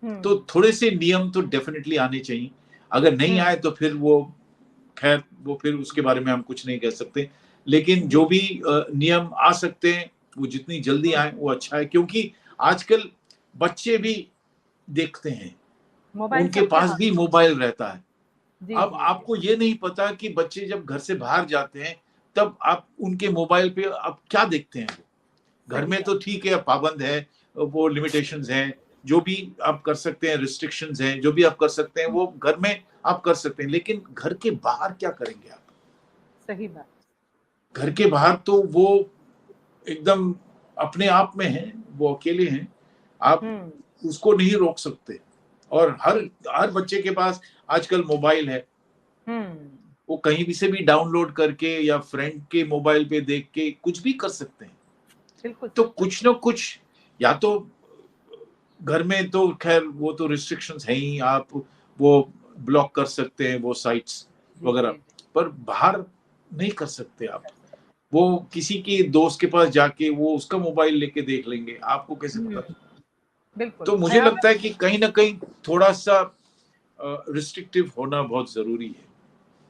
तो हम्म थोड़े से नियम तो डेफिनेटली आने चाहिए। अगर नहीं हम्म। आए तो फिर वो, खैर, वो फिर उसके बारे में हम कुछ नहीं कह सकते। लेकिन जी। जो भी नियम आ सकते हैं वो जितनी जल्दी हुँ, आए वो अच्छा है, क्योंकि आजकल बच्चे भी देखते हैं, मोबाइल उनके सबके पास हाथ भी में। मोबाइल रहता है। जी, अब जी, जी। आपको ये नहीं पता कि बच्चे जब घर से बाहर जाते हैं तब आप उनके मोबाइल पे आप क्या देखते हैं। घर सही में बात। तो ठीक है, पाबंद है, वो लिमिटेशंस हैं, जो भी आप कर सकते हैं, रिस्ट्रिक्शंस हैं, जो भी आप कर सकते हैं हुँ, वो घर में आप कर सकते हैं, लेकिन घर के बाहर क्या करेंगे आप? सही बात। घर के बाहर तो वो एकदम अपने आप में हैं, वो अकेले हैं, आप हुँ, उसको नहीं रोक सकते। और हर हर बच्चे के पास आजकल मोबाइल है, हुँ, वो कहीं भी से भी डाउनलोड करके या फ्रेंड के मोबाइल पे देख के कुछ भी कर सकते हैं। बिल्कुल तो सर। कुछ ना कुछ, या तो घर में तो खैर वो तो रिस्ट्रिक्शंस है ही, आप वो ब्लॉक कर सकते हैं वो साइट्स जी, वगैरह, जी, जी। पर बाहर नहीं कर सकते नहीं आप। कर सकते। वो किसी के दोस्त के पास जाके वो उसका मोबाइल लेके देख लेंगे, आपको कैसे हुँ, पता? बिल्कुल, तो मुझे भयावह। लगता है कि कहीं ना कहीं थोड़ा सा रिस्ट्रिक्टिव होना बहुत जरूरी है।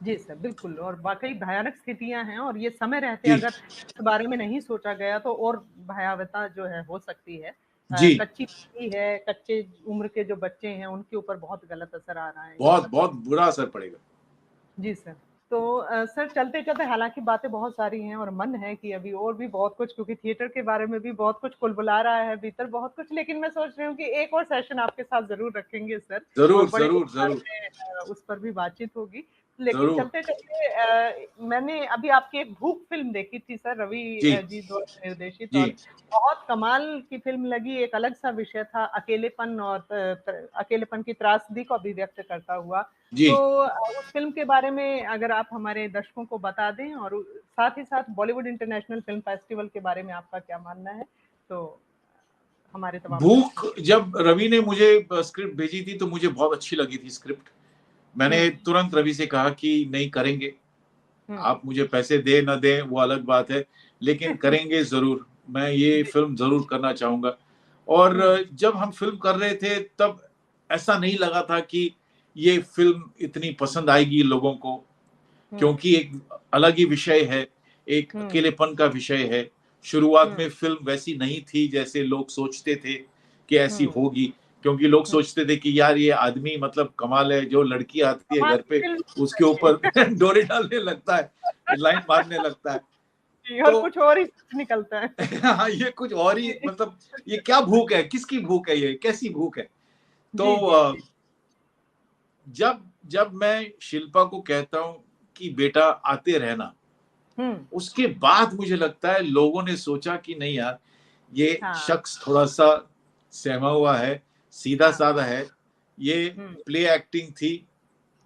जी सर, बिल्कुल, और वाक़ई भयानक स्थितियाँ हैं, और ये समय रहते जी, अगर इस बारे में नहीं सोचा गया तो और भयावहता जो है हो सकती है। जी, कच्ची पीढ़ी है, कच्चे उम्र के जो बच्चे हैं उनके ऊपर बहुत गलत असर आ रहा है इस बहुत वक़्त। बहुत बुरा असर पड़ेगा। जी सर। तो सर चलते-चलते हालाँकि बातें बहुत सारी हैं और मन है कि अभी और भी बहुत कुछ, क्योंकि थिएटर के बारे में भी बहुत कुछ कुलबुला रहा है भीतर बहुत कुछ, लेकिन मैं सोच रही हूँ कि एक और सेशन आपके साथ ज़रूर रखेंगे सर, और जरूर, बड़े जरूर, विस्तार जरूर, में उस पर भी बातचीत होगी। लेकिन जरूर। चलते-चलते मैंने अभी आपकी एक भूख फ़िल्म देखी थी सर, रवि जी, जी द्वारा निर्देशित, जी, और बहुत कमाल की फ़िल्म लगी। एक अलग-सा विषय था, अकेलेपन, और त त अकेलेपन की त्रासदी को अभिव्यक्त करता हुआ। जी। तो उस फ़िल्म के बारे में अगर आप हमारे दर्शकों को बता दें, और साथ ही साथ बॉलीवुड इंटरनेशनल फ़िल्म फेस्टिवल के बारे में आपका क्या मानना है? तो हमारे तमाम भूख, जब रवि ने मुझे स्क्रिप्ट भेजी थी तो मुझे बहुत अच्छी लगी थी स्क्रिप्ट। मैंने तुरंत रवि से कहा कि नहीं, करेंगे। आप मुझे पैसे दे न दे वो अलग बात है, लेकिन करेंगे जरूर। मैं ये फिल्म जरूर करना चाहूंगा। और जब हम फिल्म कर रहे थे तब ऐसा नहीं लगा था कि ये फिल्म इतनी पसंद आएगी लोगों को, क्योंकि एक अलग ही विषय है, एक अकेलेपन का विषय है। शुरुआत में फिल्म वैसी नहीं थी जैसे लोग सोचते थे कि ऐसी होगी, क्योंकि लोग सोचते थे कि यार ये आदमी मतलब कमाल है, जो लड़की आती है घर पे उसके ऊपर डोरी डालने लगता है, लाइन मारने लगता है, और तो कुछ और ही निकलता है। हाँ, ये कुछ और ही, मतलब ये क्या भूख है, किसकी भूख है, ये कैसी भूख है। तो जब जब मैं शिल्पा को कहता हूँ कि बेटा आते रहना, उसके बाद मुझे लगता है लोगों ने सोचा कि नहीं यार, ये शख्स थोड़ा सा सहमा हुआ है, सीधा साधा है, ये प्ले एक्टिंग थी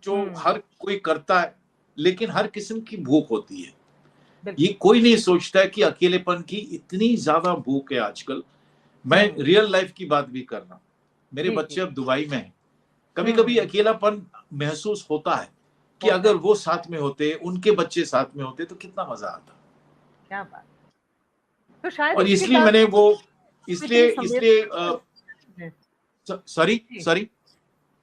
जो हर कोई करता है, लेकिन हर किस्म की भूख होती है। ये कोई नहीं सोचता है कि अकेलेपन की इतनी ज्यादा भूख है आजकल। मैं रियल लाइफ की बात भी कर रहा हूँ, मेरे बच्चे अब दुबई में हैं, कभी कभी अकेलापन महसूस होता है कि अगर वो साथ में होते, उनके बच्चे साथ में होते तो कितना मजा आता। क्या बात। तो शायद और इसलिए मैंने वो इसलिए सॉरी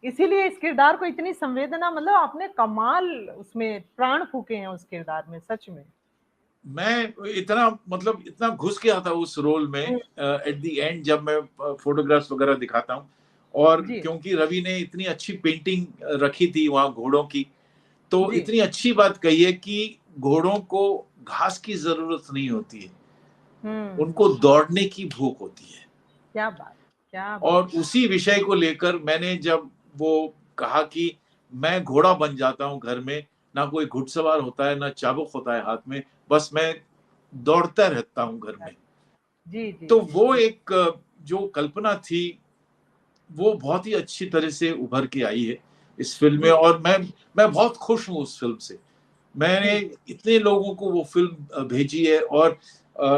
इसीलिए इस किरदार को इतनी संवेदना, मतलब आपने कमाल उसमें प्राण फूके हैं उस किरदार में, सच में। मैं इतना मतलब इतना घुस गया था उस रोल में। एट द एंड जब मैं फोटोग्राफ्स वगैरह दिखाता हूँ, और क्योंकि रवि ने इतनी अच्छी पेंटिंग रखी थी वहां घोड़ों की, तो इतनी अच्छी बात कही है कि घोड़ों को घास की जरूरत नहीं होती है, उनको दौड़ने की भूख होती है। क्या बात, क्या बात। और उसी विषय को लेकर मैंने जब वो कहा कि मैं घोड़ा बन जाता हूँ घर में, ना कोई घुड़सवार होता है, ना चाबुक होता है हाथ में, बस मैं दौड़ता रहता हूँ घर में। तो वो एक जो कल्पना थी वो बहुत ही अच्छी तरह से उभर के आई है इस फिल्म में, और मैं बहुत खुश हूँ उस फिल्म से। मैंने इतने लोगों को वो फिल्म भेजी है, और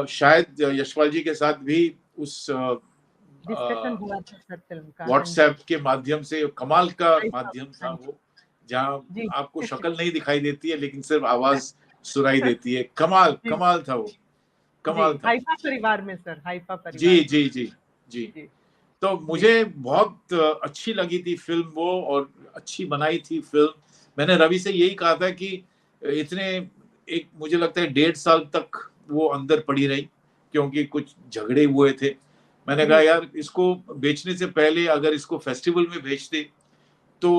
शायद यशपाल जी के साथ भी उस डिस्कशन हुआ था सर फिल्म का व्हाट्सएप के माध्यम से। कमाल का माध्यम था वो, जहाँ आपको शक्ल नहीं दिखाई देती है लेकिन सिर्फ आवाज सुनाई देती है। कमाल कमाल था वो, कमाल था। हाइफा परिवार में सर, हाइफा परिवार जी जी जी जी। तो मुझे बहुत अच्छी लगी थी फिल्म वो, और अच्छी बनाई थी फिल्म। मैंने रवि से यही कहा था कि इतने एक मुझे लगता है 1.5 साल तक वो अंदर पड़ी रही, क्योंकि कुछ झगड़े हुए थे। मैंने कहा यार इसको बेचने से पहले अगर इसको फेस्टिवल में बेच दे तो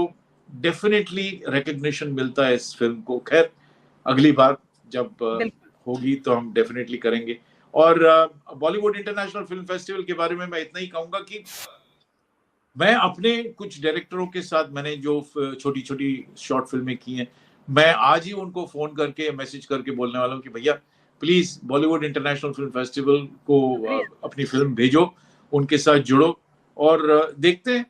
डेफिनेटली रिकग्निशन मिलता है इस फिल्म को। खैर अगली बार जब होगी तो हम डेफिनेटली करेंगे। और बॉलीवुड इंटरनेशनल फिल्म फेस्टिवल के बारे में मैं इतना ही कहूंगा कि मैं अपने कुछ डायरेक्टरों के साथ मैंने जो छोटी छोटी शॉर्ट फिल्में की हैं, मैं आज ही उनको फोन करके मैसेज करके बोलने वाला हूँ कि भैया please Bollywood international film festival को अपनी फिल्म भेजो, उनके साथ जुड़ो, और देखते हैं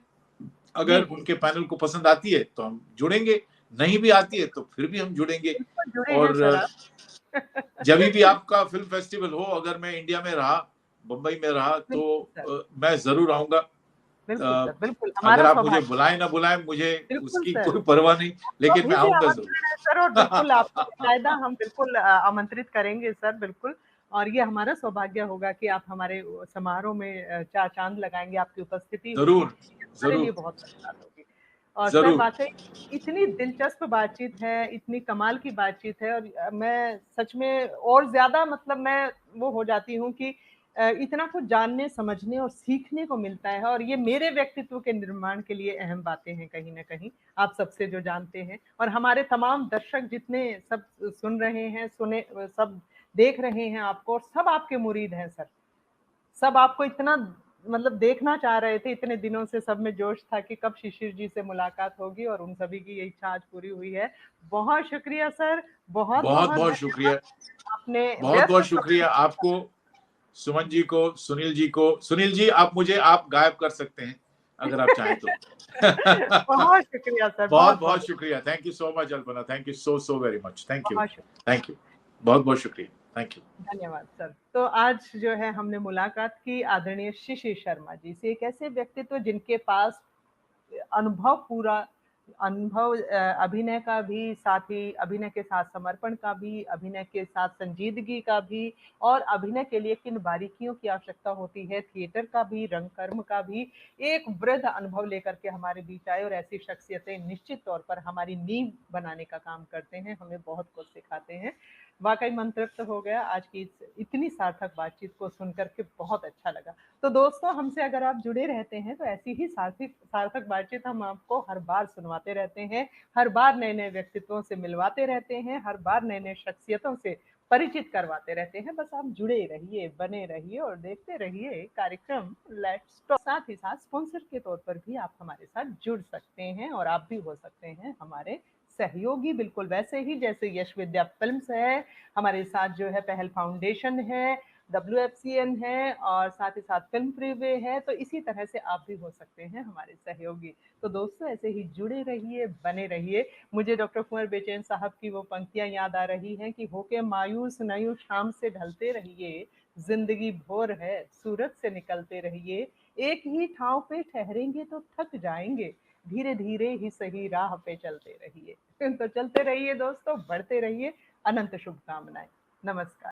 अगर उनके पैनल को पसंद आती है तो हम जुड़ेंगे, नहीं भी आती है तो फिर भी हम जुड़ेंगे। और जब भी आपका फिल्म फेस्टिवल हो, अगर मैं इंडिया में रहा, मुंबई में रहा, तो मैं जरूर आऊंगा। बिल्कुल, अगर आप मुझे बुलाएं ना बुलाएं, मुझे उसकी कोई परवाह नहीं, लेकिन मैं आऊंगा जरूर सर। और बिल्कुल आपको कायदा हम बिल्कुल आमंत्रित करेंगे सर, बिल्कुल। और ये हमारा सौभाग्य होगा कि आप हमारे समारोह में चांद लगाएंगे, आपकी उपस्थिति जरूर हमारे लिए बहुत बड़ी बात होगी। और सर वाकई इतनी दिलचस्प बातचीत है, इतनी कमाल की बातचीत है, और मैं सच में और ज्यादा मतलब मैं वो हो जाती हूँ कि इतना कुछ जानने, समझने और सीखने को मिलता है, और ये मेरे व्यक्तित्व के निर्माण के लिए अहम बातें हैं कहीं ना कहीं, आप सबसे जो जानते हैं। और हमारे तमाम दर्शक जितने सब सुन रहे हैं, सुने, सब देख रहे हैं आपको, और सब आपके मुरीद हैं सर। सब आपको इतना मतलब देखना चाह रहे थे, इतने दिनों से सब में जोश था कि कब शिशिर जी से मुलाकात होगी, और उन सभी की ये इच्छा आज पूरी हुई है। बहुत शुक्रिया सर, बहुत बहुत शुक्रिया। आपने बहुत बहुत शुक्रिया आपको, सुमन जी को, सुनील जी को। सुनील जी आप मुझे आप गायब कर सकते हैं अगर आप चाहें तो। बहुत शुक्रिया सर, बहुत बहुत शुक्रिया। Thank you so much Alpana, thank you so very much, thank you, thank you, बहुत बहुत शुक्रिया। Thank you. धन्यवाद सर। तो आज जो है हमने मुलाकात की आदरणीय शिशिर शर्मा जी से, एक ऐसे व्यक्तित्व जिनके पास अनुभव पूरा अनुभव अभिनय का भी, साथ ही अभिनय के साथ समर्पण का भी, अभिनय के साथ संजीदगी का भी, और अभिनय के लिए किन बारीकियों की आवश्यकता होती है, थिएटर का भी, रंगकर्म का भी, एक वृद्ध अनुभव लेकर के हमारे बीच आए। और ऐसी शख्सियतें निश्चित तौर पर हमारी नींव बनाने का काम करते हैं, हमें बहुत कुछ सिखाते हैं। वाकई मन तृप्त हो गया आज की इतनी सार्थक बातचीत को सुनकर के, बहुत अच्छा लगा। तो दोस्तों, हमसे अगर आप जुड़े रहते हैं तो ऐसी ही सार्थक सार्थक बातचीत हम आपको हर बार सुनवाते रहते हैं, हर बार नए नए व्यक्तित्वों से मिलवाते रहते हैं, हर बार नए नए शख्सियतों से परिचित करवाते रहते हैं। बस आप जुड़े रहिए, बने रहिए और देखते रहिए कार्यक्रम लेट्स टॉक। साथ ही साथ स्पॉन्सर के तौर पर भी आप हमारे साथ जुड़ सकते हैं और आप भी हो सकते हैं हमारे सहयोगी, बिल्कुल वैसे ही जैसे यश विद्या फिल्म्स है, हमारे साथ जो है पहल फाउंडेशन है, WFCN है, और साथ ही साथ फिल्म फ्रीवे है। तो इसी तरह से आप भी हो सकते हैं हमारे सहयोगी। तो दोस्तों, ऐसे ही जुड़े रहिए, बने रहिए। मुझे डॉक्टर कुंवर बेचैन साहब की वो पंक्तियां याद आ रही हैं कि होके मायूस नयूं शाम से ढलते रहिए, जिंदगी भोर है सूरत से निकलते रहिए, एक ही ठाव पे ठहरेंगे तो थक जाएंगे, धीरे धीरे ही सही राह पे चलते रहिए। तो चलते रहिए दोस्तों, बढ़ते रहिए। अनंत शुभकामनाएं। नमस्कार।